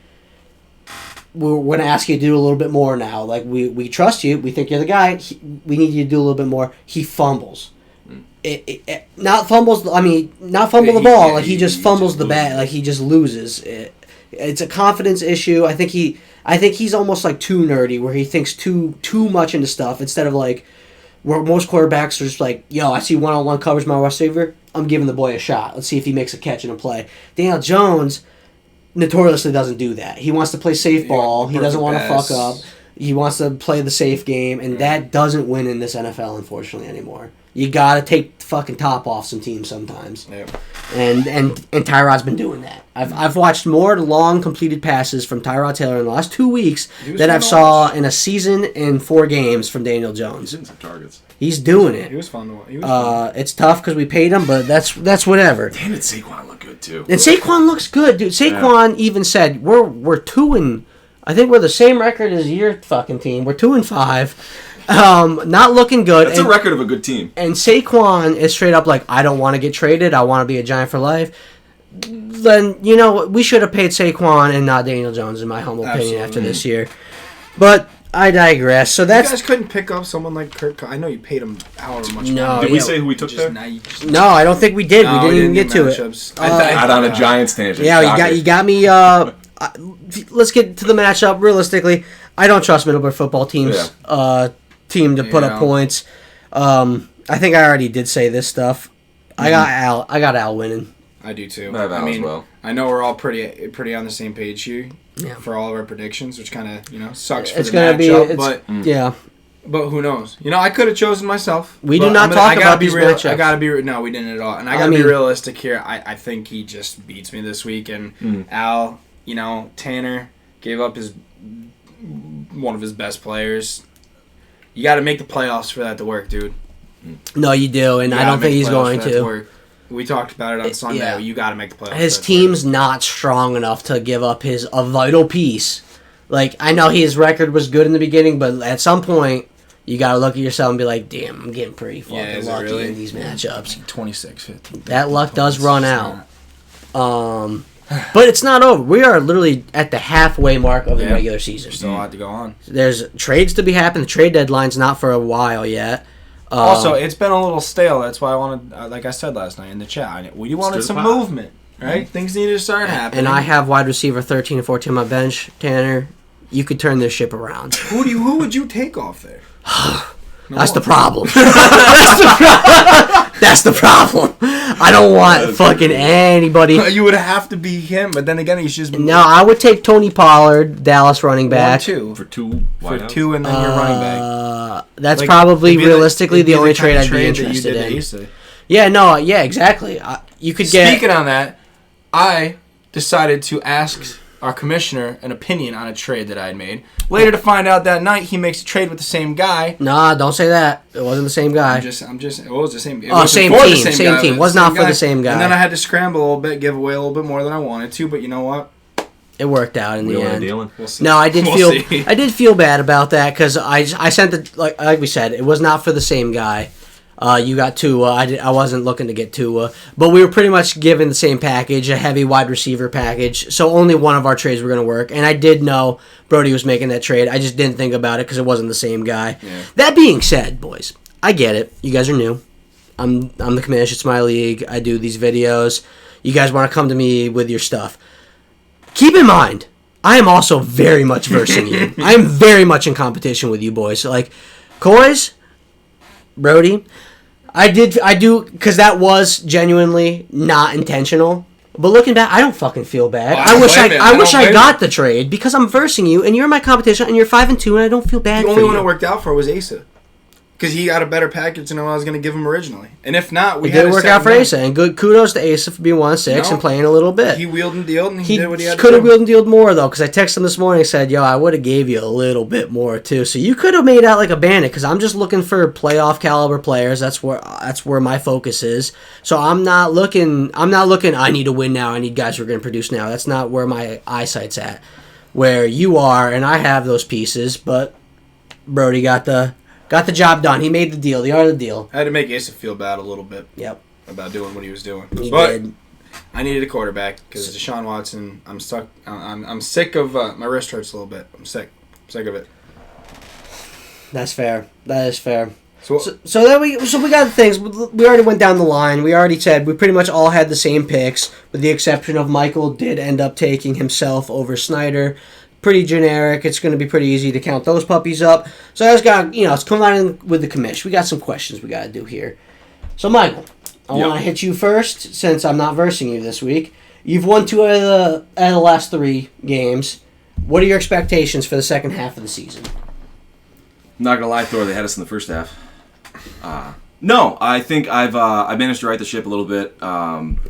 S1: we're going to ask you to do a little bit more now. Like, we trust you. We think you're the guy. We need you to do a little bit more. He fumbles. Not fumble the ball. Like, he just fumbles the bat. Like, he just loses. It's a confidence issue. I think he's almost like too nerdy where he thinks too much into stuff instead of like where most quarterbacks are just like, yo, I see one-on-one coverage my receiver, I'm giving the boy a shot. Let's see if he makes a catch and a play. Daniel Jones notoriously doesn't do that. He wants to play safe ball. He doesn't want to fuck up. He wants to play the safe game, and that doesn't win in this NFL, unfortunately, anymore. You got to take the fucking top off some teams sometimes.
S3: Yep.
S1: And Tyrod's been doing that. I've watched more long completed passes from Tyrod Taylor in the last 2 weeks than I've saw in a season in 4 games from Daniel Jones.
S2: He's hitting some targets.
S1: He's doing it.
S3: He was fun to watch.
S1: It's tough because we paid him, but that's whatever.
S2: Damn it, Saquon looked good too.
S1: And Saquon looks good, dude. Saquon even said we're 2 I think we're the same record as your fucking team. We're 2-5. Not looking good.
S2: That's a record of a good team.
S1: And Saquon is straight up like, I don't want to get traded. I want to be a Giant for life. then we should have paid Saquon and not Daniel Jones, in my humble opinion, after this year. But I digress. So that's
S3: you guys couldn't pick up someone like Kirk. I know you paid him however much.
S1: No,
S2: did we say who we took there?
S1: No, I don't think we did. No, we didn't even get to it.
S2: Not on a Giants tangent.
S1: Yeah, you got me. Let's get to the matchup. Realistically, I don't trust Middleburg football team's team to put up points. I think I already did say this stuff. I got Al winning.
S3: I do too.
S2: I have Al as well.
S3: I know we're all pretty on the same page here for all of our predictions, which kind of sucks for the matchup. But who knows? I could have chosen myself.
S1: We do not talk about these matchups.
S3: I gotta be no, we didn't at all. And I gotta be realistic here. I think he just beats me this week. And Al, Tanner gave up one of his best players. You got to make the playoffs for that to work, dude.
S1: No, you do, and I don't think he's going to.
S3: We talked about it on Sunday. Yeah. You got to make the playoffs.
S1: His team's not strong enough to give up a vital piece. Like, I know his record was good in the beginning, but at some point, you got to look at yourself and be like, damn, I'm getting pretty fucking lucky in these matchups.
S4: 26-15.
S1: That luck does run out. But it's not over. We are literally at the halfway mark of the regular season.
S4: There's still a lot to go on.
S1: There's trades to be happening. The trade deadline's not for a while yet.
S4: Also, it's been a little stale. That's why I wanted, like I said last night in the chat, we wanted some movement, right? Mm-hmm. Things needed to start happening.
S1: And I have wide receiver 13 and 14 on my bench, Tanner. You could turn this ship around.
S3: Who would you take off there?
S1: That's the problem. That's the problem. I don't want fucking anybody.
S3: You would have to be him, but then again, he's just...
S1: No, I would take Tony Pollard, Dallas running back.
S3: For two, and then your running back.
S1: That's probably realistically the only trade I'd be interested in. Yeah, exactly. You could get...
S4: Speaking on that, I decided to ask our commissioner an opinion on a trade that I had made. Later to find out that night he makes a trade with the same guy.
S1: Nah, don't say that. It wasn't the same guy.
S3: It was the same.
S1: Same team. Same team. Was not for the same guy.
S3: And then I had to scramble a little bit, give away a little bit more than I wanted to. But you know what?
S1: It worked out in the end.
S3: We'll see.
S1: No, I did feel bad about that because I sent it like we said. It was not for the same guy. You got Tua. I wasn't looking to get Tua, but we were pretty much given the same package, a heavy wide receiver package. So only one of our trades were going to work, and I did know Brody was making that trade. I just didn't think about it because it wasn't the same guy. Yeah. That being said, boys, I get it. You guys are new. I'm the commissioner. It's my league. I do these videos. You guys want to come to me with your stuff. Keep in mind, I am also very much versing you. I am very much in competition with you boys. So, like, Coys, Brody, I do, because that was genuinely not intentional. But looking back, I don't fucking feel bad. I wish I got the trade because I'm versing you and you're my competition and you're 5-2 and I don't feel bad.
S3: The only one it worked out for was Asa. Because he got a better package than I was going to give him originally. And if not, we had to... It did work out for
S1: Asa. And good kudos to Asa for being 1-6 and playing a little bit.
S3: He wheeled and dealed and he did what he had to do.
S1: He could have wheeled and dealed more, though, because I texted him this morning and said, yo, I would have gave you a little bit more, too. So you could have made out like a bandit, because I'm just looking for playoff caliber players. That's where my focus is. So I'm not looking, I need to win now. I need guys who are going to produce now. That's not where my eyesight's at. Where you are, and I have those pieces, but Brody got the job done. He made the deal. The art of the deal.
S3: I had to make Asa feel bad a little bit.
S1: Yep.
S3: About doing what he was doing.
S1: He did.
S3: I needed a quarterback because Deshaun Watson. I'm stuck. I'm sick of my wrist hurts a little bit. I'm sick. I'm sick of it.
S1: That's fair. That is fair. So we got the things. We already went down the line. We already said we pretty much all had the same picks, with the exception of Michael did end up taking himself over Snyder. Pretty generic. It's going to be pretty easy to count those puppies up. So I just got, it's combining with the commish. We got some questions we got to do here. So Michael, I want to hit you first since I'm not versing you this week. You've won 2 out of the last 3 games. What are your expectations for the second half of the season?
S2: I'm not gonna lie, Thor. They had us in the first half. No, I think I managed to right the ship a little bit.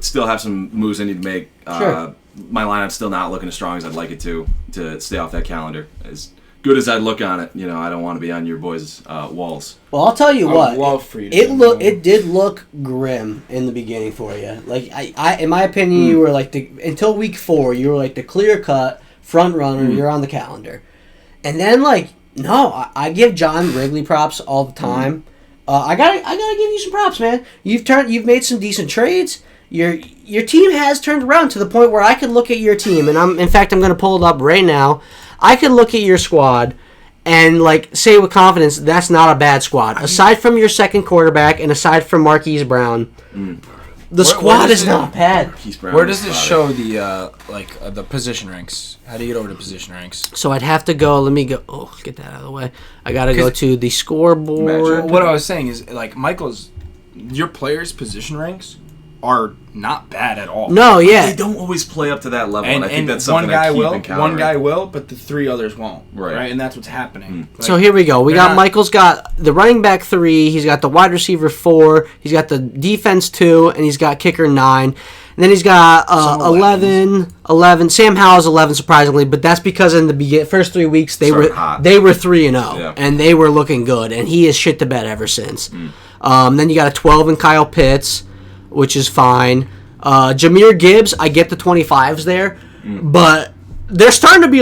S2: Still have some moves I need to make.
S1: Sure.
S2: My lineup's still not looking as strong as I'd like it to stay off that calendar. As good as I'd look on it, I don't want to be on your boys' walls.
S1: Well, I'll tell you what.
S3: I'd love for you to
S1: it did look grim in the beginning for you. Like I in my opinion, you were like until week 4, you were like the clear cut front runner. You're on the calendar, and then I give John Wrigley props all the time. I gotta give you some props, man. You've made some decent trades. your team has turned around to the point where I could look at your team, and I'm going to pull it up right now. I could look at your squad and say with confidence that's not a bad squad. Aside from your second quarterback and aside from Marquise Brown, the squad is not bad.
S4: Where does it show the position ranks? How do you get over to position ranks?
S1: So I'd have to go. Let me go. Oh, get that out of the way. I got to go to the scoreboard.
S4: What I was saying is Michael's, your players' position ranks are not bad at all.
S1: No, yeah.
S2: They don't always play up to that level, and I think that's something
S4: one guy will, but the three others won't. Right? And that's what's happening.
S1: So here we go. Michael's got the running back 3, he's got the wide receiver 4, he's got the defense 2, and he's got kicker 9. And then he's got 11. Sam Howell's 11, surprisingly, but that's because in the first 3 weeks they were 3-0, and they were looking good, and he has shit the bed ever since. Then you got a 12 in Kyle Pitts, which is fine. Jahmyr Gibbs, I get the 25s there, but they're starting to be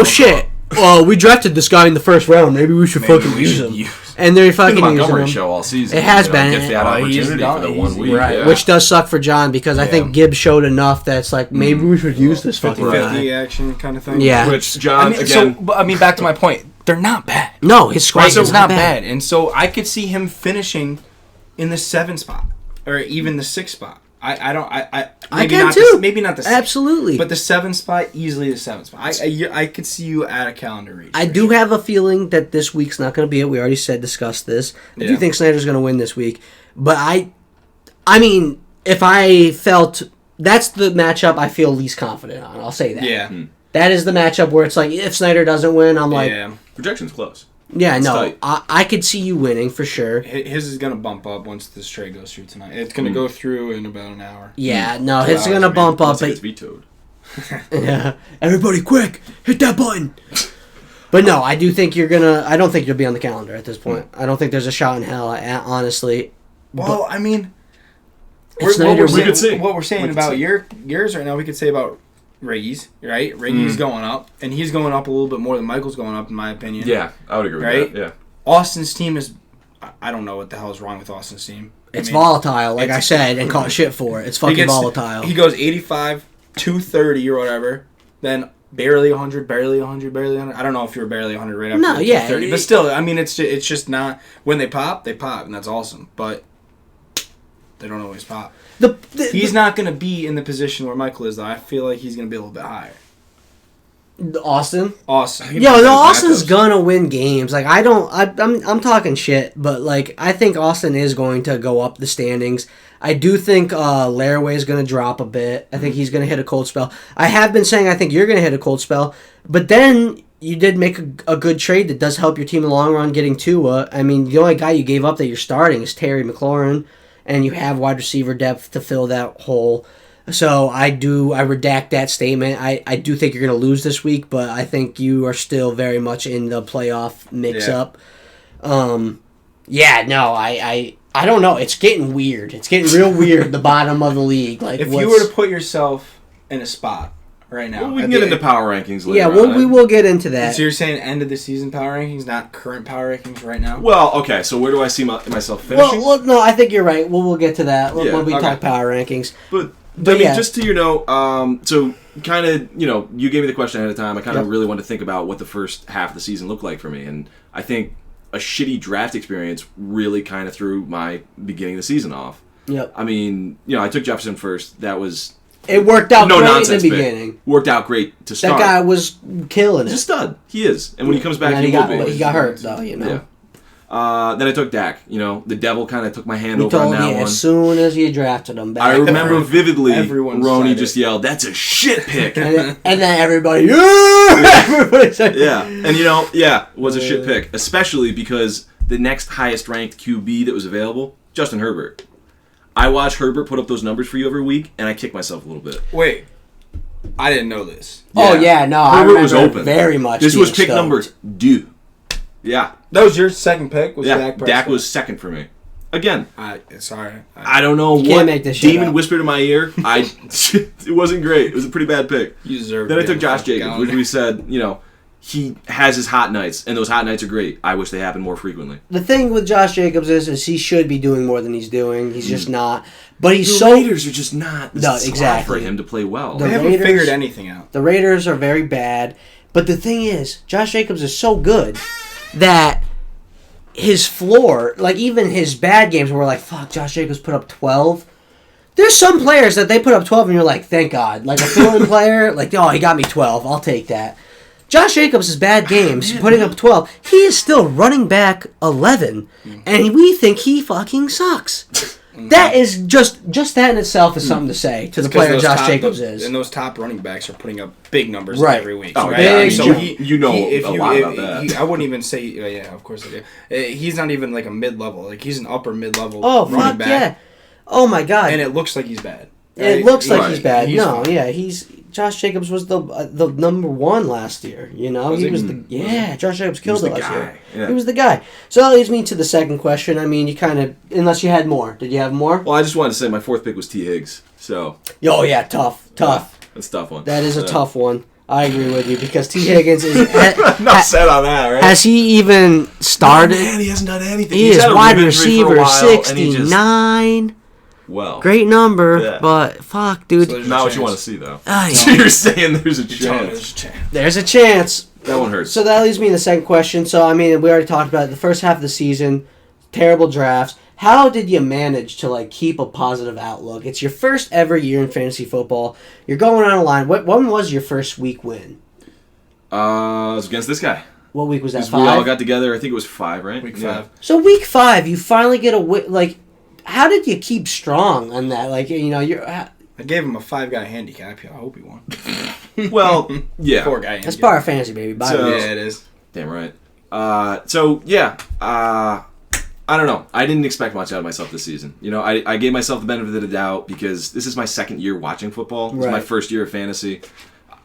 S1: shit. Well, we drafted this guy in the first round. Maybe we should fucking use him. And they're fucking using him.
S2: Montgomery show all season.
S1: It has been.
S2: Gets that opportunity for the 1 week.
S1: Right,
S2: yeah.
S1: which does suck for John because I think Gibbs showed enough that's maybe we should use this fucking guy.
S3: 50 action kind of thing.
S1: Yeah.
S2: Which, John,
S4: back to my point. They're not bad.
S1: No, his squad is
S4: not bad. And so I could see him finishing in the 7 spot. Or even the 6th spot. I
S1: can too.
S4: Maybe not the 6th.
S1: Absolutely.
S4: But the 7th spot, easily the 7th spot. I could see you at a calendar reach.
S1: I do have a feeling that this week's not going to be it. We already discussed this. I do think Snyder's going to win this week. But I mean, if I felt that's the matchup I feel least confident on. I'll say that.
S3: Yeah.
S1: That is the matchup where it's if Snyder doesn't win, I'm
S2: projection's close.
S1: Yeah, no, I could see you winning for sure.
S3: His is going to bump up once this trade goes through tonight. It's going to go through in about an hour.
S1: Yeah, no, his is going to bump up.
S2: It's vetoed.
S1: Yeah, everybody quick, hit that button. But no, I do think I don't think you'll be on the calendar at this point. I don't think there's a shot in hell, honestly.
S3: Well, I mean,
S1: what
S3: we're saying about yours right now, we could say about Reggie's, right? Reggie's going up, and he's going up a little bit more than Michael's going up, in my opinion.
S2: Yeah, I would agree with that, yeah.
S3: Austin's team is... I don't know what the hell is wrong with Austin's team.
S1: It's volatile, I said, and caught shit for it. It's fucking volatile.
S3: He goes 85, 230 or whatever, then barely 100, barely 100, barely 100. I don't know if you're barely 100 right after 230, but still, I mean, it's just not... When they pop, and that's awesome, but they don't always pop. He's not going to be in the position where Michael is, though. I feel like he's going to be a little bit higher.
S1: Austin.
S3: Yeah,
S1: Austin's gonna win games. I'm talking shit, but I think Austin is going to go up the standings. I do think Laraway is going to drop a bit. I think he's going to hit a cold spell. I have been saying I think you're going to hit a cold spell, but then you did make a good trade that does help your team in the long run getting Tua. I mean, the only guy you gave up that you're starting is Terry McLaurin. And you have wide receiver depth to fill that hole. So I redact that statement. I do think you're going to lose this week, but I think you are still very much in the playoff mix-up. I don't know. It's getting weird. It's getting real weird, the bottom of the league.
S3: If you were to put yourself in a spot right now.
S2: Well, we can get into power rankings later.
S1: Yeah, we will get into that.
S3: So you're saying end of the season power rankings, not current power rankings right now?
S2: Well, okay, so where do I see myself finishing?
S1: Well, no, I think you're right. We'll get to that when we talk power rankings.
S2: But I mean, just to so kind of, you gave me the question ahead of time. I kind of really wanted to think about what the first half of the season looked like for me. And I think a shitty draft experience really kind of threw my beginning of the season off.
S1: Yep.
S2: I mean, I took Jefferson first. That was...
S1: It worked out great in the beginning.
S2: Worked out great to start.
S1: That guy was killing it.
S2: He's a stud. He is. And when he comes back, he will be.
S1: He got hurt, though,
S2: Yeah. Then I took Dak. The devil kind of took my hand over on that one.
S1: As soon as you drafted him.
S2: I remember vividly Roney just yelled, "That's a shit pick."
S1: and then everybody, yeah! Everybody said,
S2: yeah. And it was a shit pick. Especially because the next highest ranked QB that was available, Justin Herbert. I watch Herbert put up those numbers for you every week, and I kick myself a little bit.
S3: Wait. I didn't know this.
S1: Yeah. Oh, yeah, no,
S2: Herbert was open.
S1: Very much.
S2: This was pick number 2. Yeah.
S3: That was your second pick?
S2: Dak was second for me. Again.
S3: Sorry.
S2: I don't know what demon whispered in my ear. It wasn't great. It was a pretty bad pick.
S3: You deserve it.
S2: Then I took Josh Jacobs, which we said, he has his hot nights, and those hot nights are great. I wish they happened more frequently.
S1: The thing with Josh Jacobs is he should be doing more than he's doing. He's just not. But he's
S2: the Raiders are just not
S1: exactly
S2: for him to play well.
S3: They haven't figured anything out.
S1: The Raiders are very bad. But the thing is, Josh Jacobs is so good that his floor, like even his bad games where we're like, fuck, Josh Jacobs put up 12. There's some players that they put up 12 and you're like, thank God. Like a fill-in player, like, oh, he got me 12. I'll take that. Josh Jacobs' bad games, putting up 12, he is still running back 11, and we think he fucking sucks. That is just that in itself is something to say to the player Josh Jacobs is.
S3: And those top running backs are putting up big numbers every week.
S2: Oh,
S3: right?
S2: yeah. So a lot about that.
S3: I wouldn't even say, yeah, of course I do. He's not even like a mid-level. Like, he's an upper mid-level running back. Yeah.
S1: Oh, my God.
S3: And it looks like he's bad.
S1: Right? It looks like he's bad. Josh Jacobs was the number one last year. You know, Josh Jacobs killed it last year. Yeah. He was the guy. So that leads me to the second question. I mean, you kind of, unless you had more. Did you have more?
S2: Well, I just wanted to say my fourth pick was T. Higgs. So.
S1: Oh yeah, tough.
S2: That's a tough one.
S1: That is a tough one. I agree with you because T. Higgins is
S2: not set on that, right?
S1: Has he even started?
S2: Man, he hasn't done anything.
S1: He is wide receiver 69.
S2: Well,
S1: great number, but fuck, dude.
S2: So not what you want to see, though. So you're saying there's a chance.
S1: There's a chance.
S2: That one hurts.
S1: So that leads me to the second question. So, I mean, we already talked about it. The first half of the season, terrible drafts. How did you manage to, like, keep a positive outlook? It's your first ever year in fantasy football. You're going on a line. When was your first week win?
S2: It was against this guy.
S1: What week was that, 5?
S2: We all got together. I think it was 5, right?
S3: Week 5.
S1: So, week 5, you finally get a win. Like, how did you keep strong on that? Like, you know, I
S3: gave him a 5-guy handicap. I hope he won.
S2: Well, yeah.
S3: 4-guy handicap.
S1: That's part of fantasy, baby.
S3: Yeah, it is.
S2: Damn right. I don't know. I didn't expect much out of myself this season. You know, I gave myself the benefit of the doubt because this is my second year watching football. This is my first year of fantasy.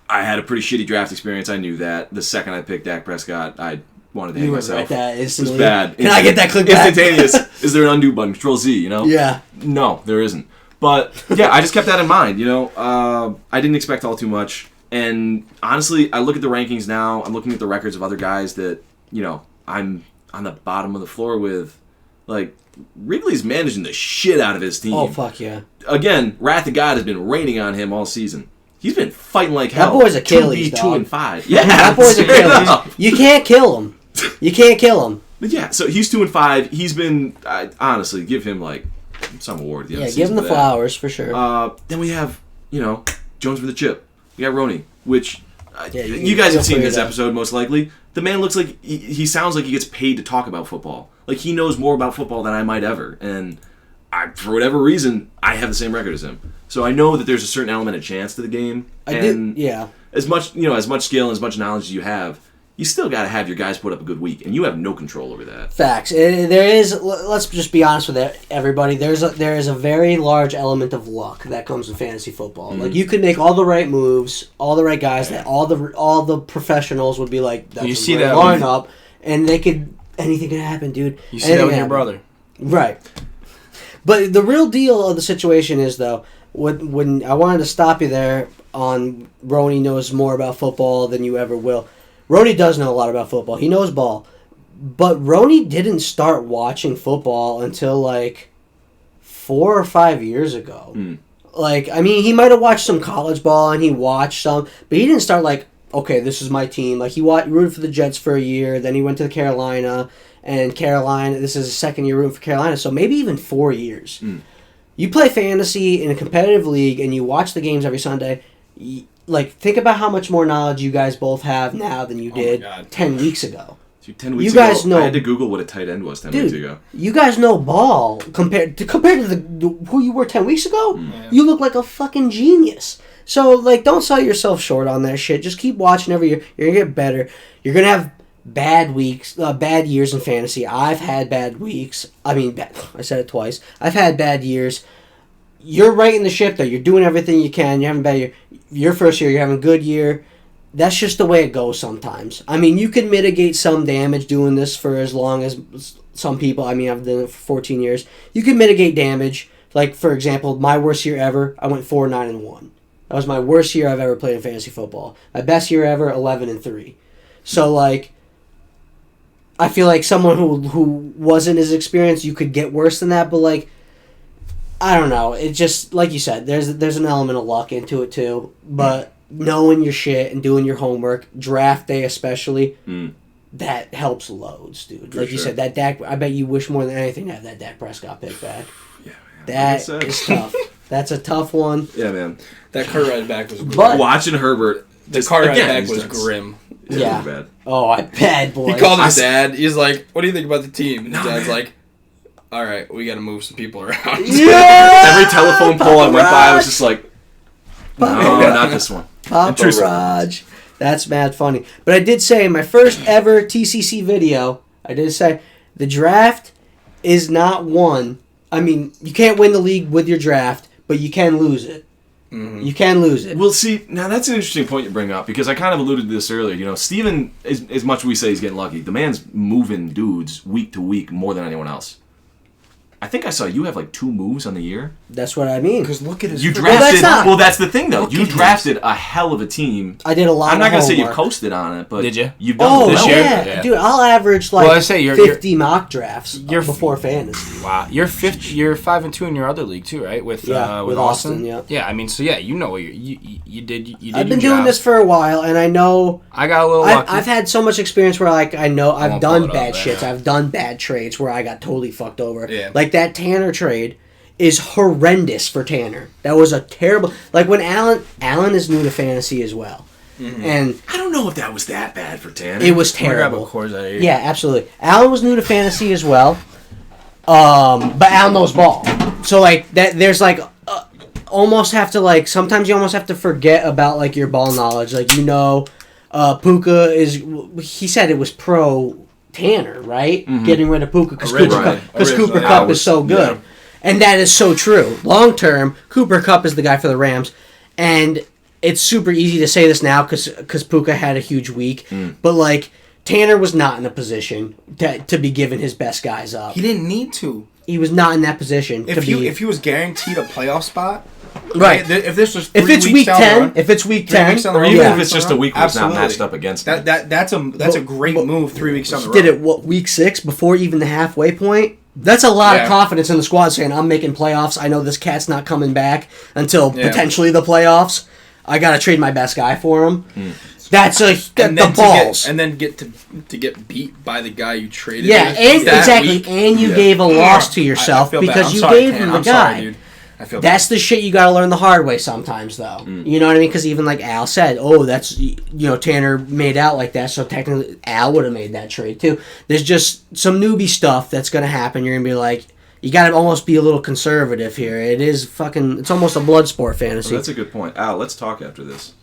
S2: I had a pretty shitty draft experience. I knew that. The second I picked Dak Prescott, I wanted to hang myself.
S1: It
S2: was bad.
S1: Can I get that clip back?
S2: Instantaneous. Is there an undo button? Control Z, you know?
S1: Yeah.
S2: No, there isn't. But, yeah, I just kept that in mind, you know? I didn't expect all too much. And, honestly, I look at the rankings now. I'm looking at the records of other guys that, you know, I'm on the bottom of the floor with. Like, Wrigley's managing the shit out of his team.
S1: Oh, fuck yeah.
S2: Again, Wrath of God has been raining on him all season. He's been fighting like hell.
S1: That boy's Achilles,
S2: 2-5. Yeah,
S1: that boy's Achilles. You can't kill him. You can't kill him.
S2: But yeah, so he's 2-5. He's been, honestly, give him like some award at the end of the season.
S1: Yeah, give him the flowers for sure.
S2: Then we have, you know, Jones for the chip. We got Roney, which you guys have seen this episode most likely. The man looks like he sounds like he gets paid to talk about football. Like he knows more about football than I might ever, and for whatever reason, I have the same record as him. So I know that there's a certain element of chance to the game. As much skill and as much knowledge as you have, you still got to have your guys put up a good week, and you have no control over that.
S1: Facts. There is. Let's just be honest with everybody. There is a very large element of luck that comes in fantasy football. Mm-hmm. Like you could make all the right moves, all the right guys. That all the professionals would be like, that's
S3: you see that
S1: line up, and anything could happen, dude.
S3: You see that with your brother,
S1: right? But the real deal of the situation is though, when I wanted to stop you there on Roney knows more about football than you ever will. Roney does know a lot about football. He knows ball. But Roney didn't start watching football until like 4 or 5 years ago. Mm. Like, I mean, he might have watched some college ball and he watched some, but he didn't start like, okay, this is my team. Like, he rooted for the Jets for a year, then he went to Carolina, and this is his second year rooting for Carolina, so maybe even 4 years. Mm. You play fantasy in a competitive league and you watch the games every Sunday. Like, think about how much more knowledge you guys both have now than you did 10 weeks ago.
S2: Dude, 10 weeks ago, I had to Google what a tight end was 10 weeks ago.
S1: You guys know ball compared to who you were 10 weeks ago. Mm. You look like a fucking genius. So, like, don't sell yourself short on that shit. Just keep watching every year. You're going to get better. You're going to have bad weeks, bad years in fantasy. I've had bad weeks. I mean, I said it twice. I've had bad years. You're right in the ship, though. You're doing everything you can. You're having bad year. Your first year, you're having a good year. That's just the way it goes sometimes. I mean, you can mitigate some damage doing this for as long as some people. I mean, I've done it for 14 years. You can mitigate damage. Like, for example, my worst year ever, I went 4-9-1. That was my worst year I've ever played in fantasy football. My best year ever, 11-3. So, like, I feel like someone who wasn't as experienced, you could get worse than that. But, like, I don't know. It just, like you said, there's an element of luck into it, too. But knowing your shit and doing your homework, draft day especially, that helps loads, dude. Like you said, that Dak, I bet you wish more than anything to have that Dak Prescott pick back.
S2: Yeah, man.
S1: That is tough. That's a tough one.
S2: Yeah, man.
S3: That car ride back was grim.
S1: But
S2: watching Herbert,
S3: the car ride back was grim.
S1: Yeah.
S2: Bad.
S1: Oh, I bet, boy.
S3: He called his dad. He's like, "What do you think about the team?" And his dad's
S2: man.
S3: like, "All right, we got to move some people around."
S1: Yeah!
S2: Every telephone pole I went by, I was just like, no, not this one.
S1: Papa Raj. That's mad funny. But I did say in my first ever TCC video, I did say the draft is not won. I mean, you can't win the league with your draft, but you can lose it. Mm-hmm. You can lose it.
S2: Well, see, now that's an interesting point you bring up because I kind of alluded to this earlier. You know, Steven, as much as we say he's getting lucky, the man's moving dudes week to week more than anyone else. I think I saw you have like 2 moves on the year.
S1: That's what I mean.
S3: Because look at his...
S2: You drafted... Well, that's the thing, though.
S3: Look
S2: You
S3: at
S2: drafted a hell of a team.
S1: I did a lot
S2: I'm not
S1: going to
S2: say you coasted on it, but...
S4: Did you?
S2: You've done
S4: this
S2: well.
S4: year?
S1: Yeah. Dude, I'll average like
S4: Well, I say
S1: 50 mock drafts before fantasy.
S4: Wow, you're 5-2 in your other league too, right? With Austin.
S1: Yeah.
S4: Yeah, I mean, so yeah, you know what you did.
S1: I've been doing this for a while, and I know
S4: I got a little lucky.
S1: I've had so much experience where like I know I've done
S4: pull it
S1: bad
S4: up,
S1: shits.
S4: yeah.
S1: I've done bad trades where I got totally fucked over.
S3: Yeah.
S1: Like that Tanner trade is horrendous for Tanner. That was a terrible. Like when Allen is new to fantasy as well, and
S2: I don't know if that was that bad for Tanner.
S1: it was
S4: I'm gonna grab a
S1: terrible.
S4: Coors out of here.
S1: Yeah, absolutely. Allen was new to fantasy as well, but Allen knows ball. So like that, there's like almost have to like sometimes you almost have to forget about like your ball knowledge. Like Puka is. He said it was pro Tanner, right? Getting rid of Puka because Cooper Kupp is so good.
S3: Yeah.
S1: And that is so true. Long term, Cooper Kupp is the guy for the Rams. And it's super easy to say this now because Puka had a huge week. But, like, Tanner was not in a position to be giving his best guys up.
S3: He didn't need to.
S1: He was not in that position
S3: If he was guaranteed a playoff spot...
S1: Right.
S3: If this was
S1: if it's week 10, if it's week 10,
S2: or even if it's just a week where it's not matched up against him.
S3: That's a great move 3 weeks down the road.
S1: Did it week 6 before even the halfway point? That's a lot of confidence in the squad saying, I'm making playoffs. I know this cat's not coming back until potentially the playoffs. I got to trade my best guy for him. That's the balls.
S3: And then get to get beat by the guy you traded with.
S1: And exactly.
S3: Week.
S1: And you gave a loss to yourself because you gave him the guy.
S3: Sorry, dude. I feel
S1: That's
S3: bad.
S1: the shit you gotta learn the hard way sometimes, though. You know what I mean? Because even like Al said, that's Tanner made out like that, so technically Al would have made that trade too. There's just some newbie stuff that's gonna happen. You're gonna be like, you gotta almost be a little conservative here. It is it's almost a blood sport fantasy.
S2: Well, that's a good point. Al, let's talk after this.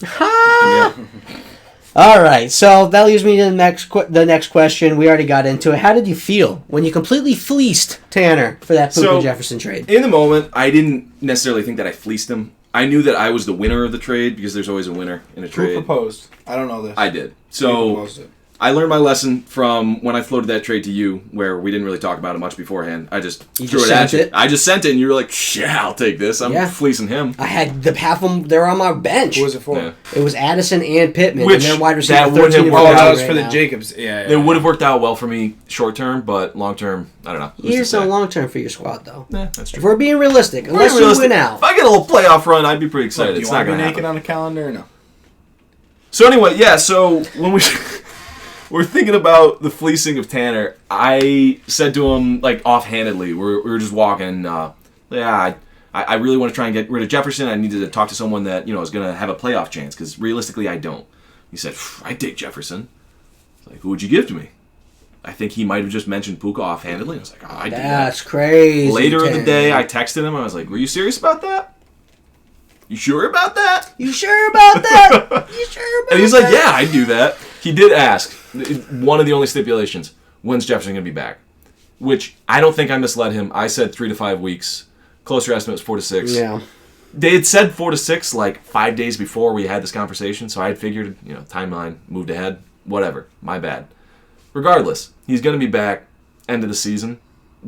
S1: All right, so that leaves me to the next question. We already got into it. How did you feel when you completely fleeced Tanner for that Puka Jefferson trade?
S2: In the moment, I didn't necessarily think that I fleeced him. I knew that I was the winner of the trade because there's always a winner in a trade.
S3: Who proposed? I don't know this.
S2: I did. So I learned my lesson from when I floated that trade to you, where we didn't really talk about it much beforehand. I just threw it at you. I just sent it, and you were like, "Yeah, I'll take this. I'm fleecing him."
S1: I had half of them. They were on my bench.
S3: Who was it for?
S2: Yeah.
S1: It was Addison and Pittman.
S2: Which
S1: and their wide receiver
S2: that would
S1: 13
S2: have
S1: and
S2: worked
S1: 14
S3: that was
S1: right
S3: for the
S1: now.
S3: Jacobs. Yeah.
S2: It would have worked out well for me short term, but long term, I don't know.
S1: Here's no long term for your squad, though.
S2: Yeah, that's true.
S1: If we're being realistic, unless you win out.
S2: If I get a little playoff run, I'd be pretty excited.
S3: Do you
S2: It's
S3: want
S2: not
S3: to be
S2: going to
S3: naked
S2: happen.
S3: on the calendar or no?
S2: So anyway, so when we're thinking about the fleecing of Tanner, I said to him, like, offhandedly, we were just walking, I really want to try and get rid of Jefferson. I needed to talk to someone that, is going to have a playoff chance, because realistically, I don't. He said, I'd take Jefferson. I was like, who would you give to me? I think he might have just mentioned Puka offhandedly. I was like, I'd do that.
S1: That's crazy.
S2: Later in the day, I texted him. I was like, were you serious about that? You sure about that?
S1: You sure about that? You sure about that?
S2: And he's like, yeah, I'd do that. He did ask, one of the only stipulations, when's Jefferson going to be back? Which I don't think I misled him. I said 3 to 5 weeks. Closer estimate was 4 to 6.
S1: Yeah.
S2: They had said 4 to 6 like 5 days before we had this conversation, so I had figured, timeline moved ahead. Whatever. My bad. Regardless, he's going to be back end of the season.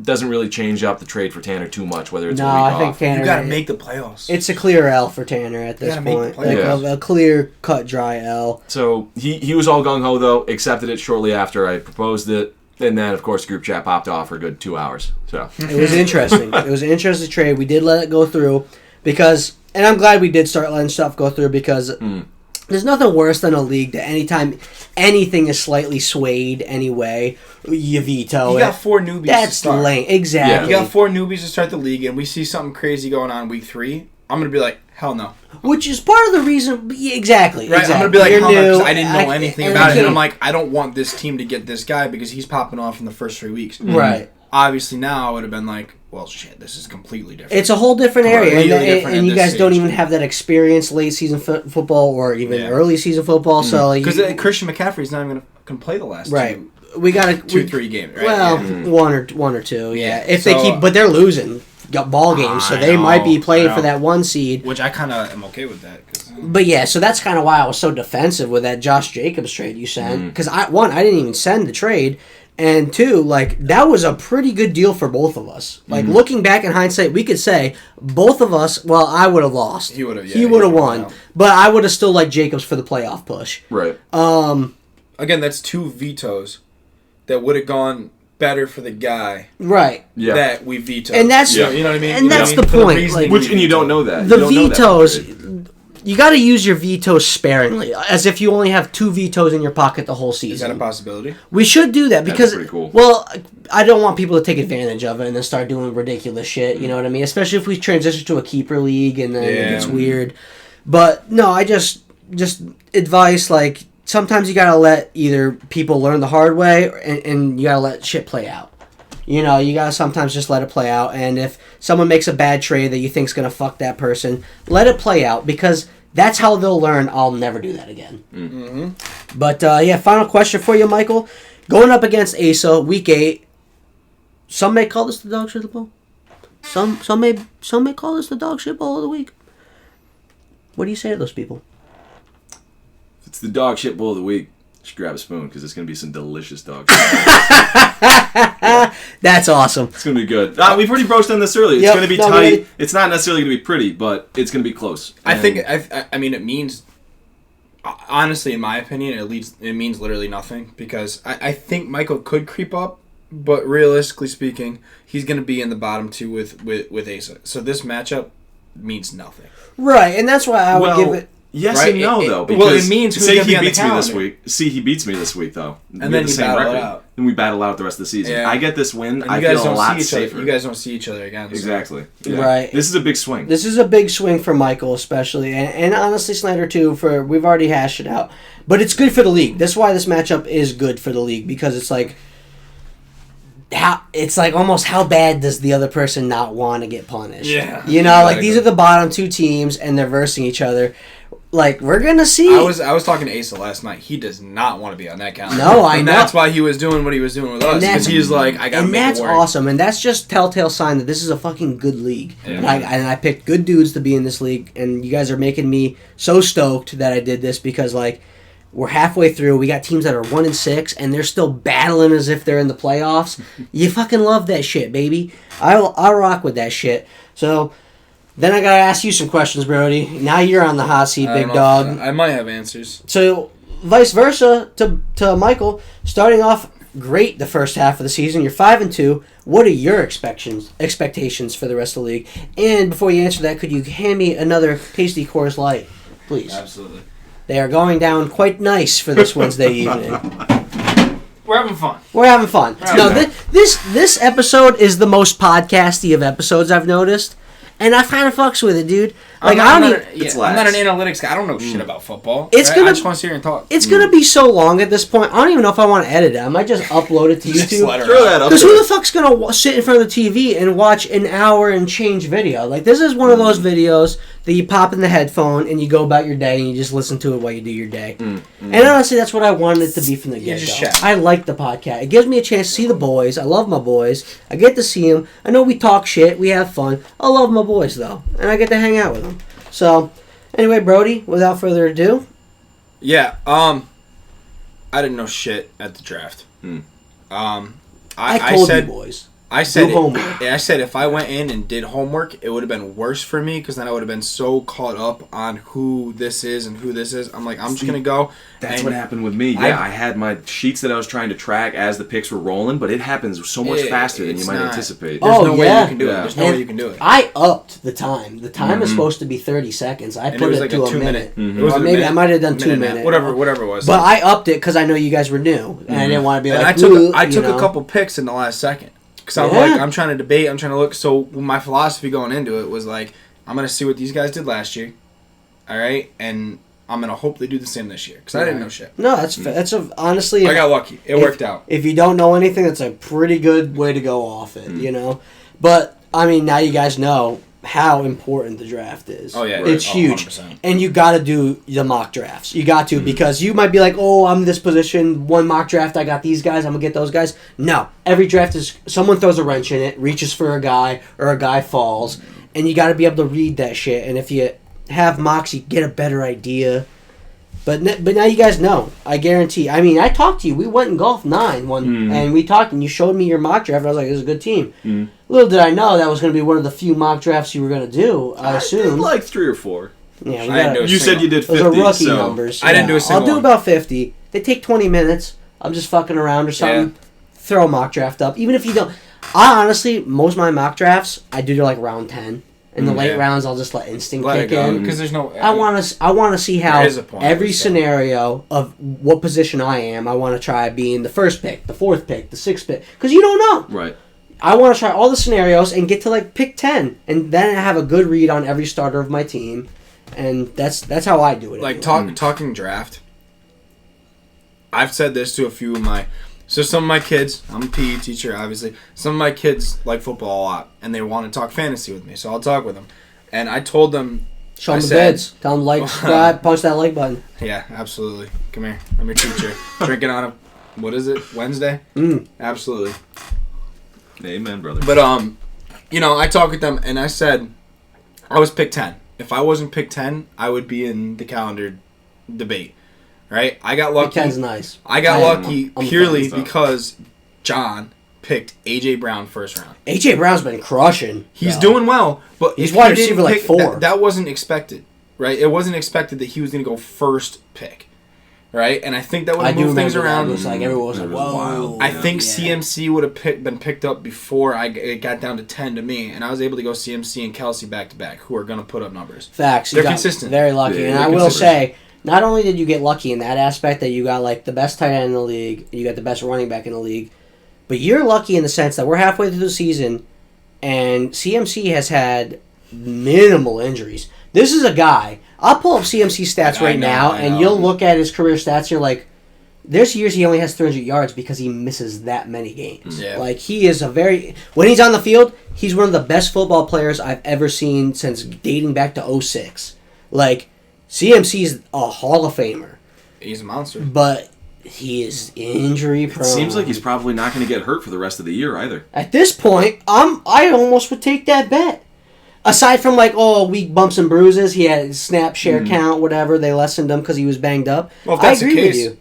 S2: doesn't really change up the trade for Tanner too much, whether it's a week
S1: I think
S2: off.
S1: Tanner.
S3: You got to make the playoffs.
S1: It's a clear L for Tanner at this point. Like a clear cut, dry L.
S2: So he was all gung ho though, accepted it shortly after I proposed it, and then of course the group chat popped off for a good 2 hours. So
S1: it was interesting. It was an interesting trade. We did let it go through because, and I'm glad we did start letting stuff go through because. There's nothing worse than a league that anytime anything is slightly swayed anyway, you veto it.
S3: You got 4 newbies to start.
S1: That's lame. Exactly.
S3: Yeah. You got 4 newbies to start the league, and we see something crazy going on week 3. I'm going to be like, hell no.
S1: Which is part of the reason. Exactly.
S3: Right?
S1: Exactly.
S3: I'm going to be like,
S1: You're
S3: hell no,
S1: new,
S3: because I didn't know anything about it. And I'm
S1: like,
S3: like, I don't want this team to get this guy because he's popping off in the first 3 weeks.
S1: Right.
S3: Obviously, now I would have been like, well, shit, this is completely different.
S1: It's a whole different area, and you guys don't even
S3: stage.
S1: have that experience late season football or even early season football. So
S3: because Christian McCaffrey's not even going to play the last
S1: we got
S3: 2-3 games. Right?
S1: Well, one or two, yeah. If they keep, but they're losing ball games, so they might be playing for that 1 seed.
S3: Which I kind of am okay with that.
S1: But yeah, so that's kind of why I was so defensive with that Josh Jacobs trade you sent. Because I didn't even send the trade. And 2, like, that was a pretty good deal for both of us. Like, looking back in hindsight, we could say both of us, well, I would have lost. He would have won. Yeah. But I would have still liked Jacobs for the playoff push.
S2: Right.
S3: Again, that's 2 vetoes that would have gone better for the guy.
S1: Right.
S2: Yeah.
S3: That we vetoed.
S1: And that's,
S3: you know what I mean?
S1: And that's the point.
S2: Like, and you don't know that.
S1: The vetoes... You got to use your vetoes sparingly, as if you only have 2 vetoes in your pocket the whole season.
S3: Is that a possibility?
S1: We should do that because,
S2: pretty cool.
S1: Well, I don't want people to take advantage of it and then start doing ridiculous shit. You know what I mean? Especially if we transition to a keeper league and then it gets weird. But no, I just advice like sometimes you got to let either people learn the hard way and you got to let shit play out. You know, you gotta sometimes just let it play out, and if someone makes a bad trade that you think's gonna fuck that person, let it play out, because that's how they'll learn, I'll never do that again. Mm-hmm. But, final question for you, Michael. Going up against Asa, Week 8, some may call this the dog shit of the bowl. Some may call this the dog shit bowl of the week. What do you say to those people?
S2: If it's the dog shit bowl of the week, just grab a spoon, because it's going to be some delicious dog shit.
S1: That's awesome.
S2: It's going to be good. We've already broached on this earlier. It's going to be tight. It's not necessarily going to be pretty, but it's going to be close.
S3: I think, I mean, it means, honestly, in my opinion, it means literally nothing, because I think Michael could creep up, but realistically speaking, he's going to be in the bottom 2 with Asa. So this matchup means nothing.
S1: Right, and that's why I would give it...
S2: Yes
S3: right?
S2: and no, though. Because
S3: it means who's
S2: say he
S3: be
S2: beats me this week. See, he beats me this week, though.
S3: And then you battle it out.
S2: Then we battle out the rest of the season.
S3: Yeah.
S2: I get this win.
S3: And
S2: I feel a lot safer.
S3: You guys don't see each other again. So.
S2: Exactly. Yeah.
S1: Right.
S2: This is a big swing.
S1: This is a big swing for Michael, especially, and honestly, Snyder too. We've already hashed it out, but it's good for the league. That's why this matchup is good for the league, because it's like almost how bad does the other person not want to get punished?
S3: Yeah.
S1: You know, like these are the bottom 2 teams, and they're versing each other. Like, we're gonna see.
S3: I was talking to Asa last night. He does not want to be on that calendar.
S1: No, I know.
S3: And that's why he was doing what he was doing with us. Because he's like, I gotta make it work. And
S1: that's awesome. And that's just telltale sign that this is a fucking good league. Yeah. And I picked good dudes to be in this league. And you guys are making me so stoked that I did this, because, like, we're halfway through. We got teams that are 1-6, and they're still battling as if they're in the playoffs. You fucking love that shit, baby. I'll rock with that shit. So... Then I gotta ask you some questions, Brody. Now you're on the hot seat, big dog.
S3: I might have answers.
S1: So, vice versa to Michael. Starting off great the first half of the season. You're 5-2. What are your expectations for the rest of the league? And before you answer that, could you hand me another tasty Coors Light, please?
S3: Absolutely.
S1: They are going down quite nice for this Wednesday evening.
S3: We're having fun.
S1: We're having fun. This episode is the most podcasty of episodes I've noticed. And I kind of fucks with it, dude. Like
S3: I'm not an analytics guy. I don't know shit about football.
S1: I just
S3: want to sit here and talk.
S1: It's gonna be so long at this point. I don't even know if I want to edit it. I might just upload it to YouTube.
S2: Throw that up.
S1: Because who the fuck's gonna sit in front of the TV and watch an hour and change video? Like, this is one of those videos that you pop in the headphone and you go about your day and you just listen to it while you do your day. And honestly, that's what I wanted it to be from the get-go. I like the podcast. It gives me a chance to see the boys. I love my boys. I get to see them. I know we talk shit. We have fun. I love my boys, though. And I get to hang out with them. So, anyway, Brody, without further ado.
S3: Yeah, I didn't know shit at the draft.
S1: I told you boys.
S3: I said
S1: do homework.
S3: I said if I went in and did homework, it would have been worse for me because then I would have been so caught up on who this is and who this is. I'm like, I'm just gonna go.
S2: That's what happened with me. Yeah, I had my sheets that I was trying to track as the picks were rolling, but it happens so much faster than you might anticipate.
S3: There's no way you can do it. There's no way you can do it.
S1: I upped the time. The time is supposed to be 30 seconds. I put it to a minute.
S3: It was
S1: or maybe I might have done 2 minutes.
S3: Whatever it was.
S1: But I upped it because I know you guys were new, and I didn't want to be like.
S3: I took a couple picks in the last second. Because I'm trying to debate, I'm trying to look. So my philosophy going into it was like, I'm going to see what these guys did last year. All right? And I'm going to hope they do the same this year. Because I didn't know shit.
S1: No, honestly.
S3: I got lucky. It worked out.
S1: If you don't know anything, that's a pretty good way to go off it, you know? But, I mean, now you guys know how important the draft is.
S3: Oh, yeah.
S1: It's huge.
S3: 100%.
S1: And you got to do the mock drafts. You got to, because you might be like, oh, I'm this position, one mock draft, I got these guys, I'm going to get those guys. No. Every draft is, someone throws a wrench in it, reaches for a guy, or a guy falls, and you got to be able to read that shit. And if you have mocks, you get a better idea. But now you guys know. I guarantee. I mean, I talked to you. We went and golfed 9 and we talked, and you showed me your mock draft, and I was like, this is a good team. Little did I know that was going to be one of the few mock drafts you were going to do, I assume.
S2: did like 3 or 4.
S1: Yeah,
S2: you said you did 50,
S1: those are rookie
S2: so
S1: numbers.
S3: I didn't do a single
S1: I'll do about 50. They take 20 minutes. I'm just fucking around or something.
S3: Yeah.
S1: Throw a mock draft up. Even if you don't... I honestly, most of my mock drafts, I do to like round 10. In the late rounds, I'll just let instinct kick in.
S3: Because there's no...
S1: I want to see how every scenario of what position I am, I want to try being the first pick, the 4th pick, the 6th pick. Because you don't know.
S2: Right.
S1: I want to try all the scenarios and get to like pick 10. And then I have a good read on every starter of my team. And that's how I do it.
S3: Like, talking draft, I've said this to a few of my... So some of my kids, I'm a PE teacher, obviously. Some of my kids like football a lot, and they want to talk fantasy with me, so I'll talk with them. And I told them...
S1: Show them the bids. Tell them like, subscribe, punch that like button.
S3: Yeah, absolutely. Come here. I'm your teacher. Drinking on a... What is it? Wednesday? Absolutely.
S2: Amen, brother.
S3: But, I talked with them, and I said, I was pick 10. If I wasn't pick 10, I would be in the calendar debate. Right? I got lucky.
S1: Pick 10's nice.
S3: I got lucky purely because John picked A.J. Brown first round.
S1: A.J. Brown's been crushing.
S3: He's doing well, but
S1: he's wide receiver like 4.
S3: That wasn't expected, right? It wasn't expected that he was going to go first pick, right? And I think that would have moved things around.
S1: It was like everyone was like, whoa.
S3: I think CMC would have been picked up before it got down to 10 to me, and I was able to go CMC and Kelsey back-to-back, who are going to put up numbers.
S1: Facts.
S3: They're consistent.
S1: Very lucky. And I will say... Not only did you get lucky in that aspect that you got like the best tight end in the league, you got the best running back in the league, but you're lucky in the sense that we're halfway through the season and CMC has had minimal injuries. This is a guy, I'll pull up CMC stats right now and you'll look at his career stats and you're like, there's years he only has 300 yards because he misses that many games.
S3: Yeah.
S1: Like he is when he's on the field, he's one of the best football players I've ever seen since dating back to 2006. Like, CMC's a Hall of Famer.
S3: He's a monster.
S1: But he is injury prone.
S2: It seems like he's probably not going to get hurt for the rest of the year either.
S1: At this point, I almost would take that bet. Aside from weak bumps and bruises, he had snap share count, whatever. They lessened him because he was banged up.
S3: Well, if that's
S1: I agree
S3: the case,
S1: with you.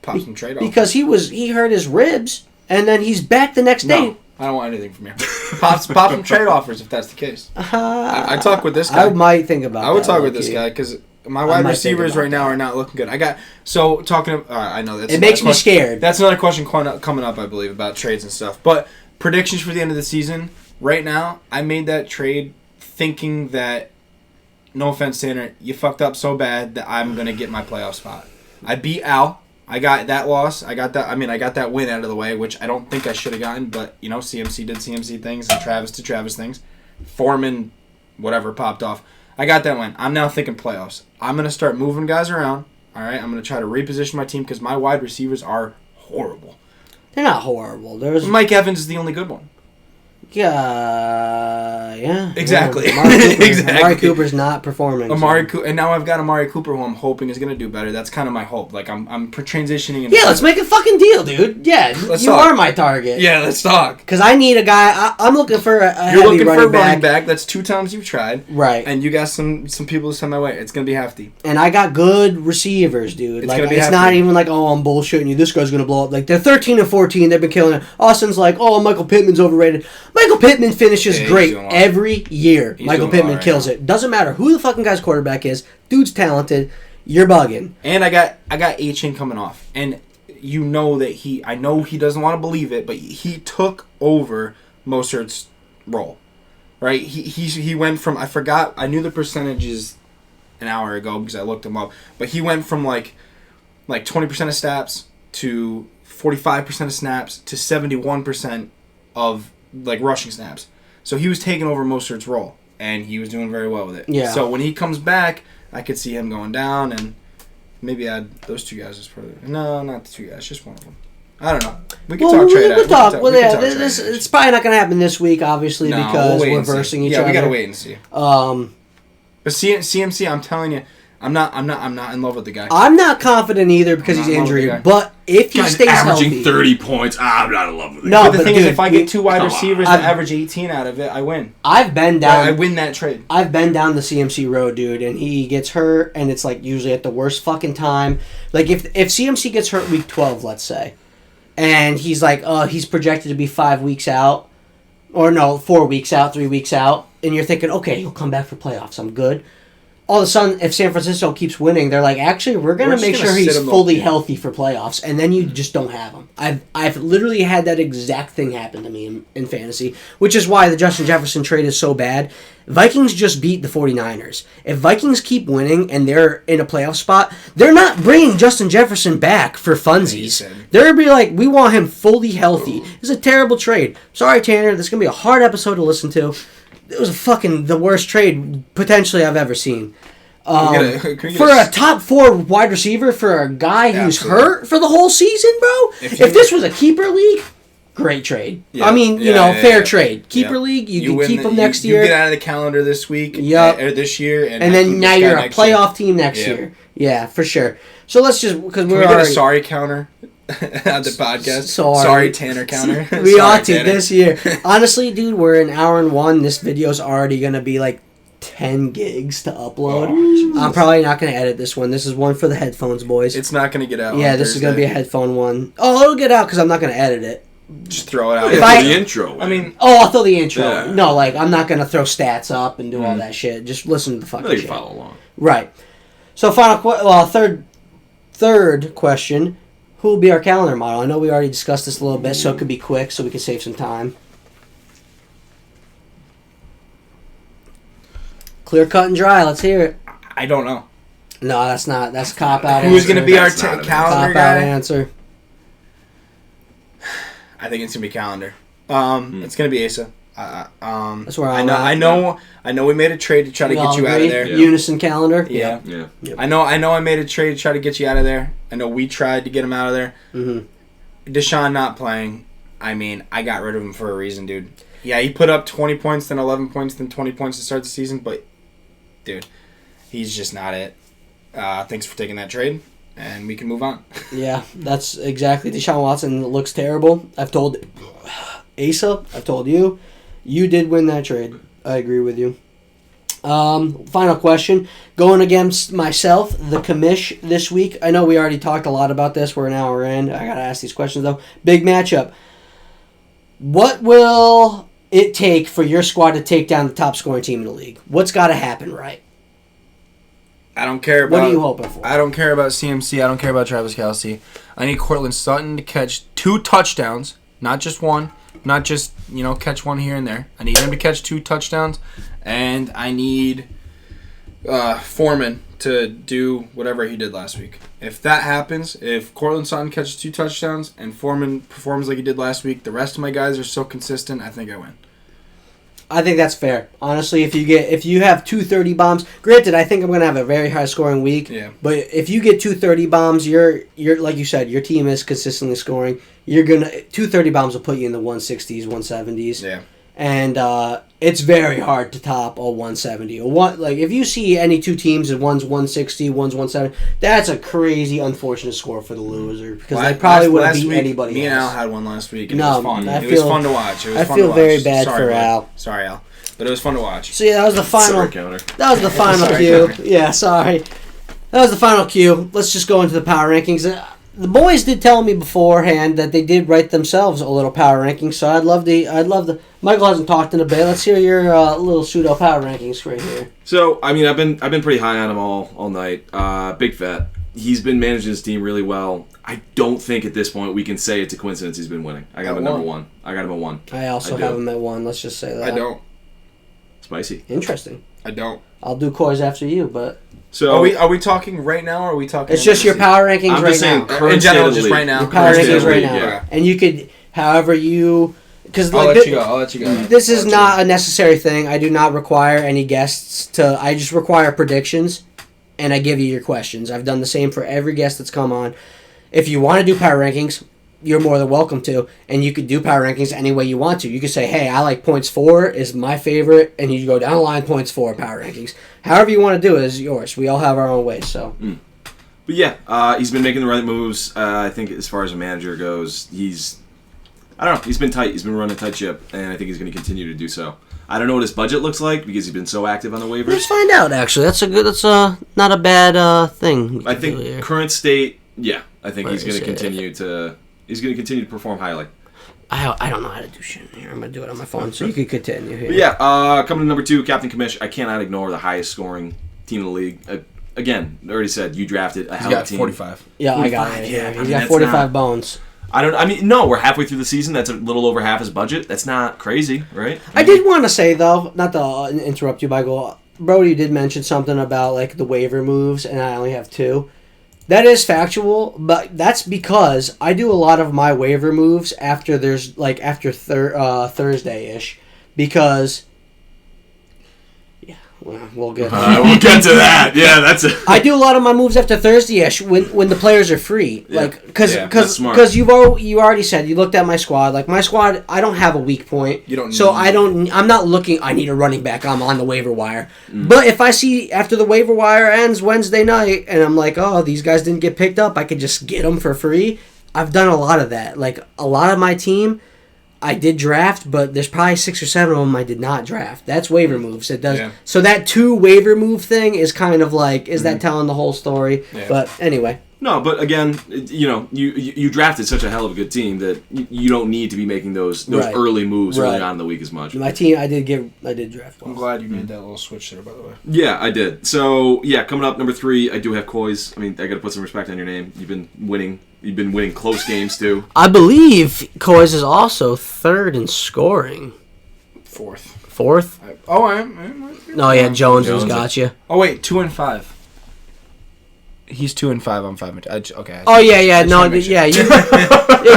S3: Pop some trade off.
S1: Because he hurt his ribs, and then he's back the next day.
S3: No, I don't want anything from you. Pop some trade offers if that's the case. I talk with this guy.
S1: I might think about.
S3: I would talk with this guy because my wide receivers right now are not looking good. I know that's.
S1: It makes me scared.
S3: That's another question coming up, I believe, about trades and stuff. But predictions for the end of the season. Right now, I made that trade thinking that, no offense, Tanner, you fucked up so bad that I'm gonna get my playoff spot. I beat Al. I got that loss. I got that win out of the way, which I don't think I should have gotten. But CMC did CMC things and Travis did Travis things. Foreman, whatever, popped off. I got that win. I'm now thinking playoffs. I'm going to start moving guys around. All right? I'm going to try to reposition my team because my wide receivers are horrible.
S1: They're not horrible.
S3: Mike Evans is the only good one.
S1: Yeah, Yeah.
S3: Exactly.
S1: Yeah. Cooper.
S3: Exactly.
S1: Amari Cooper's not performing.
S3: And now I've got Amari Cooper, who I'm hoping is going to do better. That's kind of my hope. Like, I'm transitioning.
S1: Yeah, let's make a fucking deal, dude. Yeah, you are my target.
S3: Yeah, let's talk.
S1: Because I need a guy. I'm looking for a heavy
S3: You're looking for a
S1: running
S3: running back. That's 2 times you've tried.
S1: Right.
S3: And you got some people to send my way. It's going to be hefty.
S1: And I got good receivers, dude.
S3: It's
S1: like,
S3: gonna be
S1: it's
S3: hefty.
S1: not even like, oh, I'm bullshitting you. This guy's going to blow up. Like, they're 13 and 14. They've been killing it. Austin's like, oh, Michael Pittman's overrated. Michael Pittman finishes great every year. Michael Pittman kills it. Doesn't matter who the fucking guy's quarterback is. Dude's talented. You're bugging.
S3: And I got A-Chain coming off. And you know that I know he doesn't want to believe it, but he took over Mostert's role. Right? He went from, I forgot, I knew the percentages an hour ago because I looked him up, but he went from like 20% of snaps to 45% of snaps to 71% of like rushing snaps. So he was taking over Mostert's role, and he was doing very well with it.
S1: Yeah.
S3: So when he comes back, I could see him going down, and maybe add those 2 guys as part of it. No, not the 2 guys, just one of them. I don't know. We can talk trade.
S1: We'll talk. Well, yeah, it's probably not going to happen this week, obviously, because we're versing each other.
S3: Yeah, we got to wait and see. But CMC, I'm telling you, I'm not in love with the guy.
S1: I'm not confident either because he's injured. But if he stays
S2: averaging
S1: healthy,
S2: 30 points, I'm not in love with it.
S1: No,
S3: but the thing is, if I get 2 wide receivers that average 18 out of it, I win.
S1: I've been down.
S3: I win that trade.
S1: I've been down the CMC road, dude, and he gets hurt, and it's like usually at the worst fucking time. Like if CMC gets hurt week 12, let's say, and he's like, he's projected to be 5 weeks out, or no, 4 weeks out, 3 weeks out, and you're thinking, okay, he'll come back for playoffs. I'm good. All of a sudden, if San Francisco keeps winning, they're like, actually, we're going to make sure he's fully healthy for playoffs, and then you just don't have him. I've literally had that exact thing happen to me in fantasy, which is why the Justin Jefferson trade is so bad. Vikings just beat the 49ers. If Vikings keep winning and they're in a playoff spot, they're not bringing Justin Jefferson back for funsies. They're going to be like, we want him fully healthy. It's a terrible trade. Sorry, Tanner. This is going to be a hard episode to listen to. It was the worst trade potentially I've ever seen. For a top 4 wide receiver for a guy who's hurt for the whole season, bro. If this was a keeper league, great trade. Yeah. I mean, fair trade. Keeper league, you can keep him next year.
S3: You get out of the calendar this week, or this year,
S1: and then now you're a playoff team next year. Yeah, for sure. So let's just because we're
S3: get a sorry counter. On the podcast. Sorry, Tanner counter.
S1: We ought to this year. Honestly, dude, we're an hour and 1. This video's already going to be like 10 gigs to upload. I'm probably not going to edit this one. This is one for the headphones, boys.
S3: It's not going to get out.
S1: Yeah, this is going to be a headphone one. Oh, it'll get out because I'm not going to edit it.
S3: Just throw it out.
S2: The intro.
S1: I'll throw the intro. Yeah. No, like, I'm not going to throw stats up and do all that shit. Just listen to the fucking shit.
S2: Follow along.
S1: Right. So, third question. Who will be our calendar model? I know we already discussed this a little bit, so it could be quick, so we can save some time. Clear, cut, and dry. Let's hear it.
S3: I don't know.
S1: No, that's not. That's cop-out.
S3: Who's going to be our calendar guy?
S1: Answer.
S3: I think it's going to be calendar. It's going to be Asa.
S1: That's where I
S3: know we made a trade to try to get you out of there.
S1: Yeah. Unison calendar.
S3: Yeah. Yep. I know I made a trade to try to get you out of there. I know we tried to get him out of there. Mm-hmm. Deshaun not playing. I mean, I got rid of him for a reason, dude. Yeah, he put up 20 points, then 11 points, then 20 points to start the season, but dude, he's just not it. Thanks for taking that trade, and we can move on. Yeah, that's exactly. Deshaun Watson looks terrible. I've told Asa, I've told you. You did win that trade. I agree with you. Final question. Going against myself, the commish this week. I know we already talked a lot about this. We're an hour in. I got to ask these questions, though. Big matchup. What will it take for your squad to take down the top scoring team in the league? What's got to happen right?
S4: I don't care about...
S1: What are you hoping for?
S4: I don't care about CMC. I don't care about Travis Kelce. I need Courtland Sutton to catch 2 touchdowns, not just one. Not just, catch one here and there. I need him to catch 2 touchdowns. And I need Foreman to do whatever he did last week. If that happens, if Courtland Sutton catches 2 touchdowns and Foreman performs like he did last week, the rest of my guys are so consistent, I think I win.
S1: I think that's fair. Honestly, if you have 2 30 bombs, granted, I think I'm gonna have a very high scoring week.
S3: Yeah.
S1: But if you get 2 30 bombs, you're like you said, your team is consistently scoring. 2 30 bombs will put you in the 160s, 170s.
S3: Yeah.
S1: And it's very hard to top a 170. Like if you see any two teams and one's 160, one's 170, that's a crazy, unfortunate score for the loser because they probably wouldn't beat anybody else.
S3: Me and Al had one last week, and it was fun. It was fun to watch.
S1: I feel very bad for Al.
S3: Sorry, Al, but it was fun to watch.
S1: So yeah, that was the final. That was the final cue. Yeah, sorry. That was the final cue. Let's just go into the power rankings. The boys did tell me beforehand that they did write themselves a little power rankings, so I'd love to. Michael hasn't talked in a bit. Let's hear your little pseudo power rankings right here.
S2: So I mean, I've been pretty high on him all night. Big Fat. He's been managing his team really well. I don't think at this point we can say it's a coincidence he's been winning. I got him at number 1. I got him at 1.
S1: I also have him at 1. Let's just say that.
S3: I don't.
S2: Spicy.
S1: Interesting.
S3: I don't.
S1: I'll do Coys after you, but.
S3: So are we talking right now, or are we talking?
S1: It's just your power rankings
S2: I'm
S1: right
S2: just saying
S1: now.
S3: In general, just right now.
S1: Your power rankings right now,
S2: yeah.
S1: and you could, however you, because
S3: I'll let you go.
S1: This is not a necessary thing. I do not require any guests to. I just require predictions, and I give you your questions. I've done the same for every guest that's come on. If you want to do power rankings, you're more than welcome to, and you could do power rankings any way you want to. You could say, hey, I like points 4 is my favorite, and you go down the line, points 4, power rankings. However you want to do it is yours. We all have our own ways, so.
S2: But yeah, he's been making the right moves. I think as far as a manager goes, he's been tight. He's been running a tight ship, and I think he's going to continue to do so. I don't know what his budget looks like because he's been so active on the waivers.
S1: Let's find out, actually. That's not a bad thing.
S2: I think current state, I think he's going to continue to... He's going to continue to perform highly.
S1: I don't know how to do shit in here. I'm going to do it on my phone, so you can continue here.
S2: But yeah, coming to number 2, Captain Commish. I cannot ignore the highest scoring team in the league. Again, I already said, you drafted a hell of a team.
S4: 45.
S1: Yeah, 45, I got it. Yeah, he's got 45 bones.
S2: No, we're halfway through the season. That's a little over half his budget. That's not crazy, right?
S1: I did want to say, though, not to interrupt you, Michael. Brody did mention something about like the waiver moves, and I only have 2. That is factual, but that's because I do a lot of my waiver moves after Thursday-ish, because we'll get to
S2: that. Yeah, that's it.
S1: I do a lot of my moves after Thursday-ish when the players are free, because you already said you looked at my squad. Like my squad, I don't have a weak point.
S3: You don't.
S1: So I'm not looking. I need a running back. I'm on the waiver wire. But if I see after the waiver wire ends Wednesday night, and I'm like, oh, these guys didn't get picked up, I could just get them for free. I've done a lot of that. Like a lot of my team, I did draft, but there's probably 6 or 7 of them I did not draft. That's waiver moves. It does. Yeah. So that 2 waiver move thing is kind of like, is that telling the whole story? Yeah. But anyway.
S2: No, but again, you drafted such a hell of a good team that you don't need to be making those early moves early on in the week as much.
S1: My team, I did draft well.
S3: I'm glad you made that little switch there, by the way.
S2: Yeah, I did. So yeah, coming up number 3, I do have Coys. I mean, I got to put some respect on your name. You've been winning. You've been winning close games too.
S1: I believe Coys is also 3rd in scoring.
S3: 4th.
S1: I am. No, yeah, Jones has got you.
S3: Oh wait, 2 and 5.
S4: He's 2 and 5. I'm 5 and 2. Okay.
S1: Oh yeah. No, yeah. You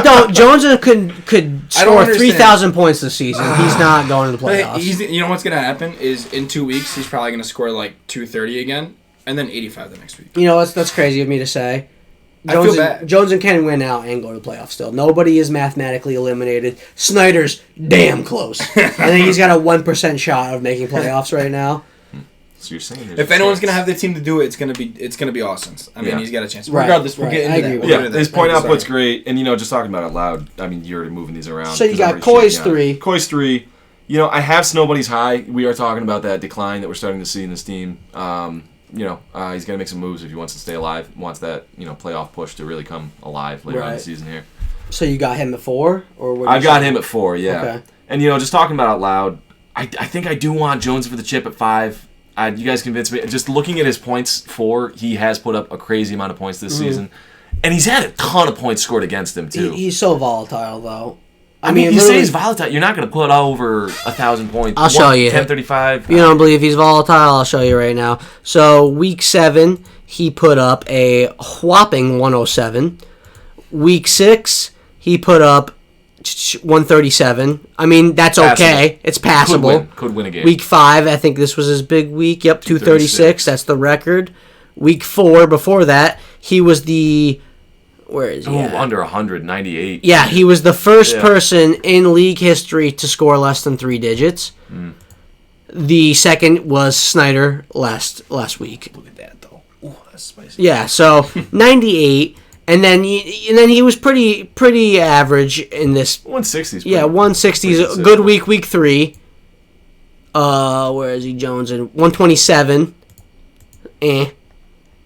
S1: don't. Jones could score 3,000 points this season. He's not going to the playoffs.
S3: You know what's gonna happen is in 2 weeks he's probably gonna score like 230 again, and then 85 the next week.
S1: You know that's crazy of me to say.
S3: I feel bad.
S1: Jones and Ken win out and go to the playoffs still. Nobody is mathematically eliminated. Snyder's damn close. I think he's got a 1% shot of making playoffs right now.
S2: So you're saying
S3: if anyone's gonna have the team to do it, it's gonna be Austin's. I mean, he's got a chance. Regardless, we'll get into that.
S2: His point output's great, and just talking about it loud. I mean, you're moving these around.
S1: So you got Coy's 3.
S2: Coy's 3. I have Snowbunny's high. We are talking about that decline that we're starting to see in this team. He's got to make some moves if he wants to stay alive. Wants that playoff push to really come alive later on in the season here.
S1: So you got him at 4, or
S2: I got him at 4. Yeah.
S1: Okay.
S2: And just talking about it out loud, I think I do want Jones for the chip at 5. You guys convinced me. Just looking at his points, 4, he has put up a crazy amount of points this season, and he's had a ton of points scored against him too.
S1: He's so volatile, though.
S2: I mean, you say he's volatile. You're not going to put over 1,000 points.
S1: I'll show you.
S2: 1035.
S1: You don't believe he's volatile? I'll show you right now. So week 7, he put up a whopping 107. Week 6, he put up 137. I mean, that's okay. It's passable.
S2: Could win a game.
S1: Week 5, I think this was his big week. Yep, 236. That's the record. Week 4, before that, he was the... Where is he?
S2: Under 198.
S1: Yeah, he was the first person in league history to score less than 3 digits. The second was Snyder last week.
S4: Look at that though. Ooh, that's spicy.
S1: Yeah, so 98, and then he was pretty average in this.
S2: 160s.
S1: Yeah, 160s. Good week 3. Where is he? Jones in 127.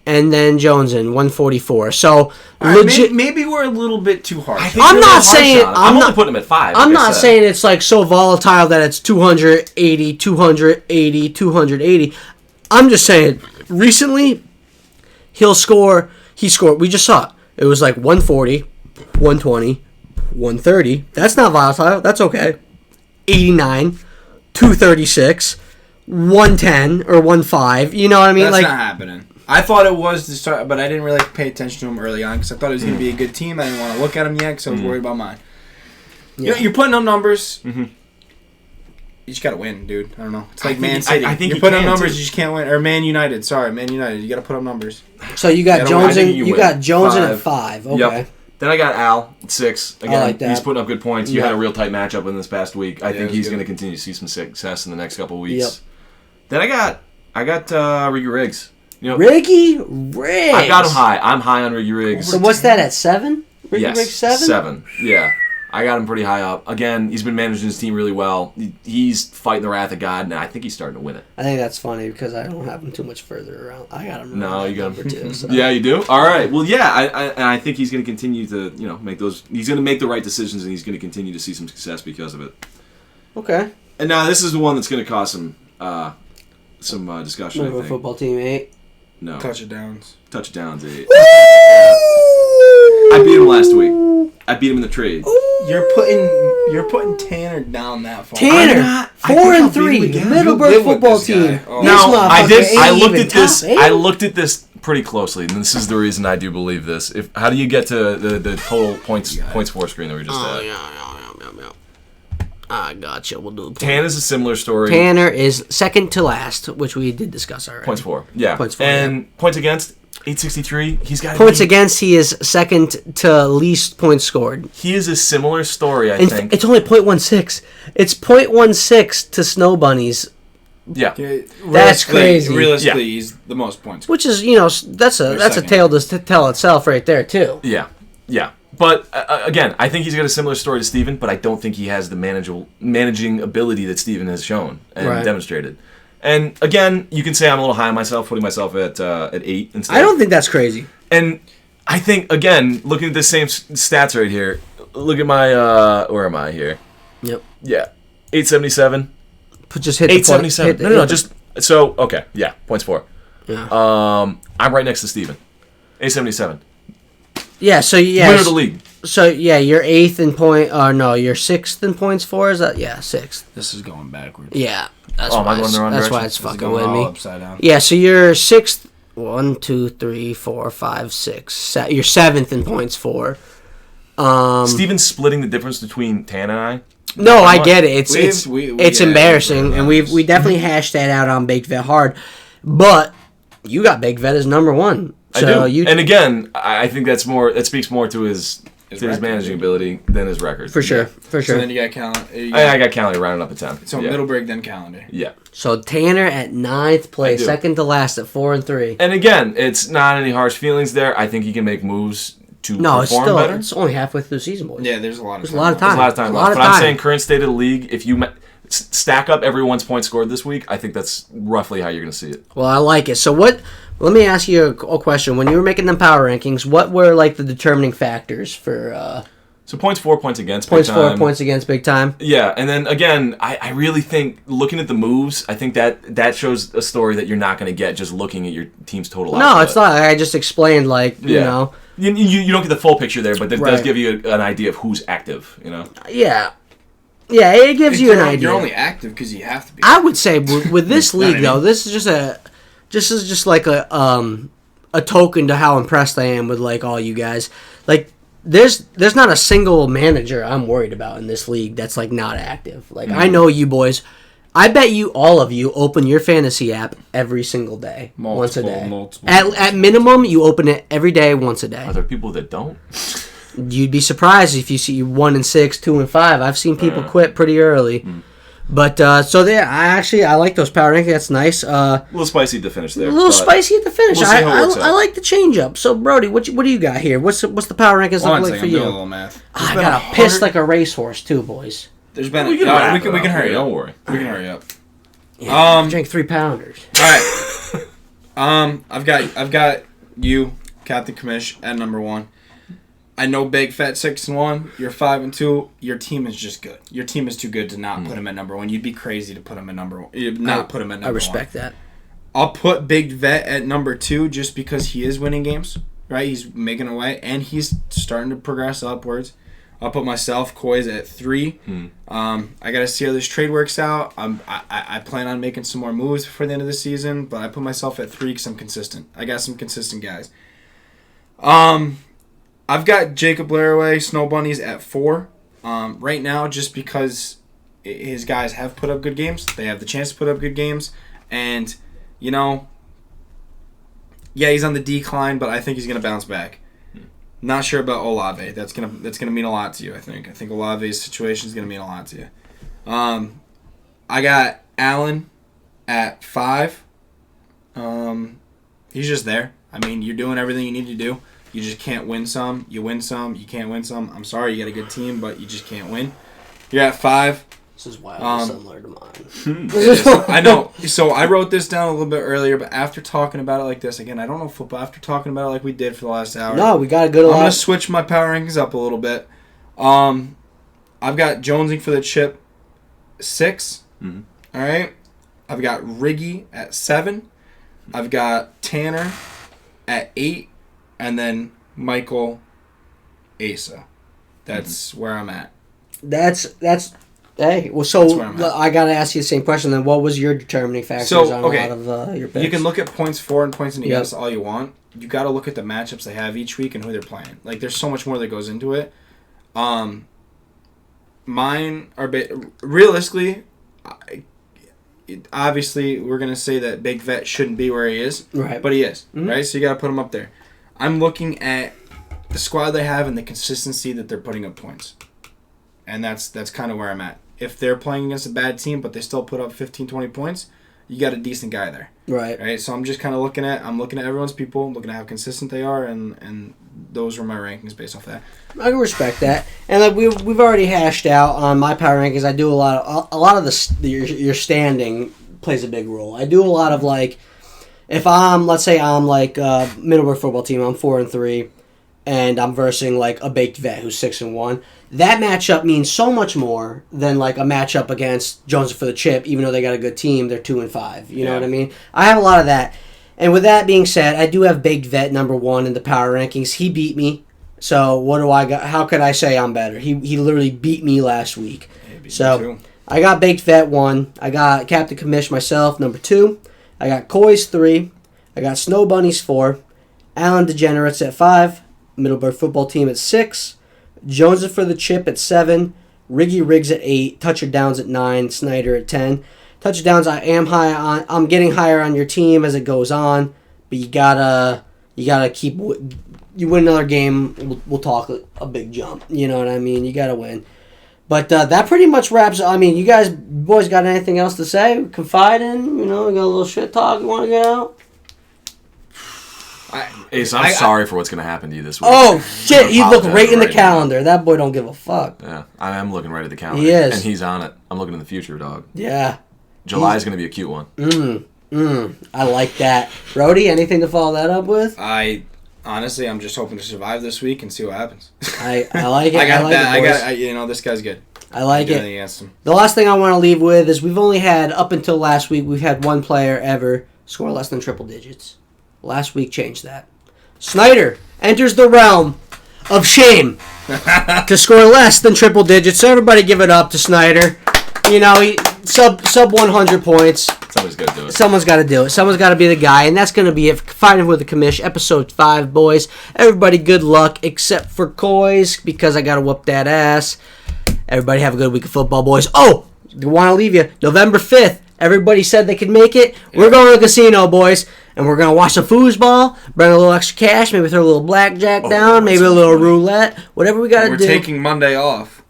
S1: And then Jones in 144. So
S4: legit. Maybe we're a little bit too harsh.
S1: I'm not saying
S2: I'm only putting him at 5.
S1: I'm not saying it's like so volatile that it's 280, 280, 280. I'm just saying recently he scored. We just saw it. It was like 140, 120, 130. That's not volatile. That's okay. 89, 236, 110 or 15. You know what I mean?
S4: That's not happening. I thought it was to start, but I didn't really pay attention to him early on because I thought it was going to be a good team. I didn't want to look at him yet because I was worried about mine. Yeah. You know, you're putting up numbers. Mm-hmm. You just got to win, dude. I don't know. It's like Man City.
S2: I think
S4: you're putting up numbers, you just can't win. Or Man United. Sorry, Man United. You got to put up numbers.
S1: So you got Jones in. You got Jones in at 5. Okay.
S2: Yep. Then I got Al at 6. Again,
S1: like that.
S2: He's putting up good points. You had a real tight matchup in this past week. I think he's going to continue to see some success in the next couple of weeks. Yep. Then I got Riggy Riggs. You know,
S1: Riggy Riggs.
S2: I got him high. I'm high on Riggy Riggs.
S1: So what's that at 7?
S2: Yes,
S1: Riggs 7?
S2: 7. Yeah. I got him pretty high up. Again, he's been managing his team really well. He's fighting the wrath of God, and I think he's starting to win it.
S1: I think that's funny because I don't have him too much further around. I got him.
S2: No, you got him
S1: number 2. So.
S2: Yeah, you do. All right. Well, yeah. I think he's going to continue to make those. He's going to make the right decisions, and he's going to continue to see some success because of it.
S1: Okay.
S2: And now this is the one that's going to cause some discussion. I think.
S1: Football team 8.
S2: No.
S3: Touchdowns,
S2: 8. I beat him last week. I beat him in the trade.
S4: You're putting Tanner down that far.
S1: Tanner, 4-3, Middleburg football team.
S3: Oh.
S2: Now I looked at this pretty closely, and this is the reason I do believe this. How do you get to the total points for screen that we just had?
S1: Yeah. I gotcha. We'll do.
S2: Tanner's a similar story.
S1: Tanner is second to last, which we did discuss already.
S2: Points for. Yeah.
S1: Points for.
S2: And points against 863. He's got
S1: points against. He is second to least points scored.
S2: He is a similar story. I think
S1: it's only 0.16. It's 0.16 to Snow Bunnies.
S2: Yeah.
S1: That's crazy.
S3: Realistically, he's the most points.
S1: Which is, that's a tale to tell itself right there too.
S2: Yeah. But again, I think he's got a similar story to Steven, but I don't think he has the managing ability that Steven has shown and demonstrated. And again, you can say I'm a little high on myself, putting myself at 8 instead.
S1: I don't think that's crazy.
S2: And I think, again, looking at the same stats right here, look at my, where am I here?
S1: Yep.
S2: Yeah. 877.
S1: Just hit
S2: 877. No, just, so, okay, yeah, points for.
S1: Yeah.
S2: I'm right next to Steven. 877.
S1: Yeah, so yeah.
S2: Winner of the league.
S1: So yeah, you're 8th in point. You're 6th in points for. Is that 6th?
S4: This is going backwards.
S1: Yeah, that's
S2: why. That's
S1: why it's fucking with
S4: all
S1: me.
S4: Upside down.
S1: Yeah, so you're 6th. 1, 2, 3, 4, 5, 6. You're 7th in points for.
S2: Steven's splitting the difference between Tan and I.
S1: No, I get it. It's
S3: yeah,
S1: embarrassing, and we definitely hashed that out on Baked Vet hard, but you got Baked Vet as number 1. So
S2: I do. And again, I think that speaks more to his managing ability than his record.
S1: For sure.
S3: So then you got Calendar.
S2: I got Calendar rounding up at 10.
S3: So Middleburg, then Calendar.
S2: Yeah.
S1: So Tanner at 9th place, second to last at 4-3.
S2: And again, it's not any harsh feelings there. I think he can make moves to perform better.
S1: It's only halfway through the season, boys.
S3: Yeah, there's a lot of time.
S1: There's a lot of time left.
S2: But I'm saying current state of the league, if you stack up everyone's points scored this week, I think that's roughly how you're going to see it.
S1: Well, I like it. So let me ask you a question. When you were making them power rankings, what were like the determining factors for...
S2: So points for, points against,
S1: points big time. Points for, points against, big time.
S2: Yeah, and then again, I really think looking at the moves, I think that shows a story that you're not going to get just looking at your team's total output.
S1: No, it's not. I just explained, you know.
S2: You don't get the full picture there, but it does give you an idea of who's active, you know?
S1: Yeah. Yeah, it gives you an idea.
S3: You're only active because you have to be.
S1: I would say with this league, though, this is just like a token to how impressed I am with, like, all you guys. Like, there's not a single manager I'm worried about in this league that's like not active. Like I know you boys. I bet you all of you open your fantasy app every single day, once a day.
S3: Multiple.
S1: At minimum, you open it every day, once a day.
S2: Are there people that don't?
S1: You'd be surprised if you see 1 and 6, 2 and 5. I've seen people quit pretty early. But so there, I like those power rankings. That's nice.
S2: A little spicy at the finish there.
S1: A little spicy at the finish.
S2: We'll see how it works
S1: I like the change up. So Brody, what do you got here? What's the power rankings look like for you?
S3: I'm doing a little math.
S1: I got pissed like a racehorse too, boys.
S3: There's been
S2: we can hurry up.
S3: Don't worry. We can hurry up.
S1: Yeah, drink 3 pounders.
S3: All right. I've got you, Captain Commish, at number 1. I know Big Fat 6-1. You're 5-2. Your team is just good. Your team is too good to not put him at number 1. You'd be crazy to put him at number 1. Put him at number 1.
S1: I respect that.
S3: I'll put Big Vet at number 2 just because he is winning games, right? He's making away and he's starting to progress upwards. I'll put myself, Koi's, at 3. I got to see how this trade works out. I plan on making some more moves before the end of the season, but I put myself at 3 because I'm consistent. I got some consistent guys. I've got Jacob Laraway, Snow Bunnies, at 4. Right now, just because his guys have put up good games. They have the chance to put up good games. And, he's on the decline, but I think he's going to bounce back. Not sure about Olave. That's gonna mean a lot to you, I think. I think Olave's situation is going to mean a lot to you. I got Allen at 5. He's just there. I mean, you're doing everything you need to do. You just can't win some. You win some. You can't win some. I'm sorry, you got a good team, but you just can't win. You're at 5.
S1: This is wild. Similar to mine.
S3: I know. So I wrote this down a little bit earlier, but after talking about it like this, again, I don't know football. After talking about it like we did for the last hour.
S1: No, we got a good.
S3: I'm going to switch my power rankings up a little bit. I've got Jonesing for the chip 6. Mm-hmm. All right. I've got Riggy at 7. I've got Tanner at 8. And then Michael Asa. That's where I'm at.
S1: Hey, well, so I got to ask you the same question. Then, what was your determining factors on a lot of your picks?
S3: You can look at points for and points against all you want. You got to look at the matchups they have each week and who they're playing. Like, there's so much more that goes into it. Mine are realistically. Obviously, we're gonna say that Big Vet shouldn't be where he is,
S1: right?
S3: But he is, right? So you got to put him up there. I'm looking at the squad they have and the consistency that they're putting up points. And that's kind of where I'm at. If they're playing against a bad team but they still put up 15, 20 points, you got a decent guy there.
S1: Right.
S3: So I'm just kind of looking at everyone's people, looking at how consistent they are, and those are my rankings based off that.
S1: I can respect that. And like we've already hashed out on my power rankings. I do a lot of your standing plays a big role. I do a lot of like, if let's say I'm like Middleburg football team, I'm 4-3, and I'm versing like a Baked Vet who's 6-1. That matchup means so much more than like a matchup against Jones for the chip. Even though they got a good team, they're 2-5. You know what I mean? I have a lot of that. And with that being said, I do have Baked Vet number 1 in the power rankings. He beat me, so what do I got? How could I say I'm better? He literally beat me last week. So I got Baked Vet 1. I got Captain Commish myself number 2. I got Coy's 3. I got Snow Bunnies 4. Allen Degenerates at 5. Middleburg football team at 6. Jones for the chip at 7. Riggy Riggs at 8. Touchdowns at 9. Snyder at 10. Touchdowns I am high on. I'm getting higher on your team as it goes on, but you gotta keep. You win another game, we'll talk a big jump. You know what I mean? You gotta win. But that pretty much wraps. I mean, you guys boys got anything else to say? Confiding, we got a little shit talk you want to get out?
S2: Ace, I'm sorry for what's going to happen to you this week.
S1: Oh, shit. He looked right in the calendar. Now. That boy don't give a fuck.
S2: Yeah, I am looking right at the calendar.
S1: He is.
S2: And he's on it. I'm looking in the future, dog.
S1: Yeah.
S2: July is going to be a cute one.
S1: I like that. Brody, anything to follow that up with?
S3: Honestly, I'm just hoping to survive this week and see what happens.
S1: I like it.
S3: This guy's good.
S1: I like it. The last thing I want to leave with is we've only had, up until last week, we've had one player ever score less than triple digits. Last week changed that. Snyder enters the realm of shame to score less than triple digits. So everybody give it up to Snyder. He sub 100 points.
S2: Somebody's got to do it.
S1: Someone's got to do it. Someone's got to be the guy. And that's going to be it. Fighting with the Commish, episode 5, boys. Everybody good luck, except for Coys, because I got to whoop that ass. Everybody have a good week of football, boys. Oh, I want to leave you. November 5th. Everybody said they could make it. Yeah. We're going to the casino, boys. And we're going to watch some foosball, bring a little extra cash, maybe throw a little blackjack down, maybe a little roulette, whatever we got to do.
S3: We're taking Monday off.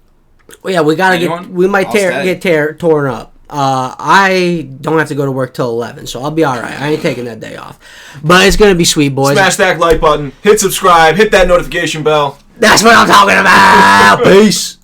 S1: Well, yeah, we got to get, we might get torn up. I don't have to go to work till 11, so I'll be all right. I ain't taking that day off. But it's going to be sweet, boys.
S2: Smash that like button. Hit subscribe. Hit that notification bell.
S1: That's what I'm talking about. Peace.